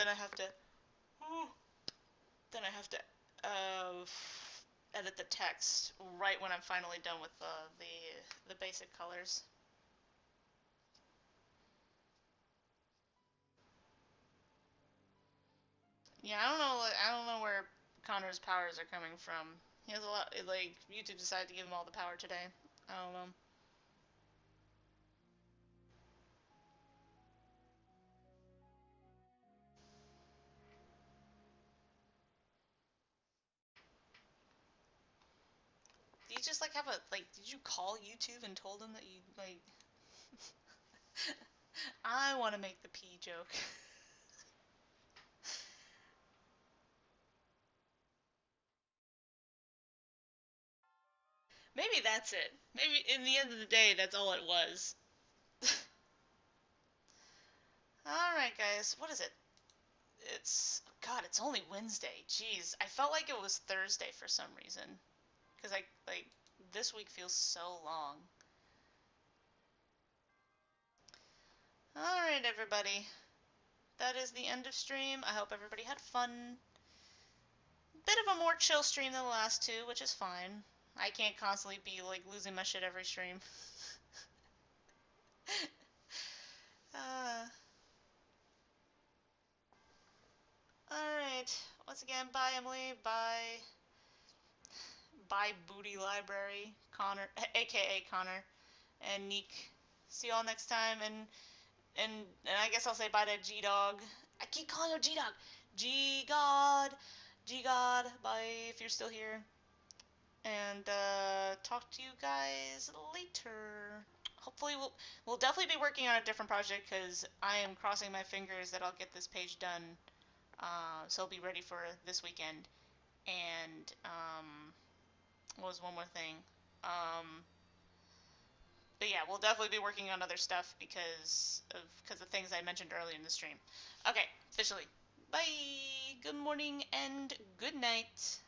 I have to, then I have to edit the text right when I'm finally done with the basic colors. Yeah, I don't know where Connor's powers are coming from. He has a lot, like, YouTube decided to give him all the power today. I don't know. Did you just, like, did you call YouTube and told them that you, like... I want to make the pee joke. Maybe that's it. Maybe, in the end of the day, that's all it was. Alright, guys. What is it? God, it's only Wednesday. Jeez. I felt like it was Thursday for some reason. Because, this week feels so long. Alright, everybody. That is the end of stream. I hope everybody had fun. Bit of a more chill stream than the last two, which is fine. I can't constantly be, like, losing my shit every stream. Alright. Once again, bye, Emily. Bye. Bye, Booty Library. Connor, aka Connor. And Neek. See y'all next time, and I guess I'll say bye to G-Dog. I keep calling her G-Dog. G-God. G-God. Bye if you're still here. And, talk to you guys later. Hopefully we'll definitely be working on a different project, because I am crossing my fingers that I'll get this page done, so I'll be ready for this weekend. And, what was one more thing? But yeah, we'll definitely be working on other stuff because of things I mentioned earlier in the stream. Okay, officially. Bye! Good morning and good night.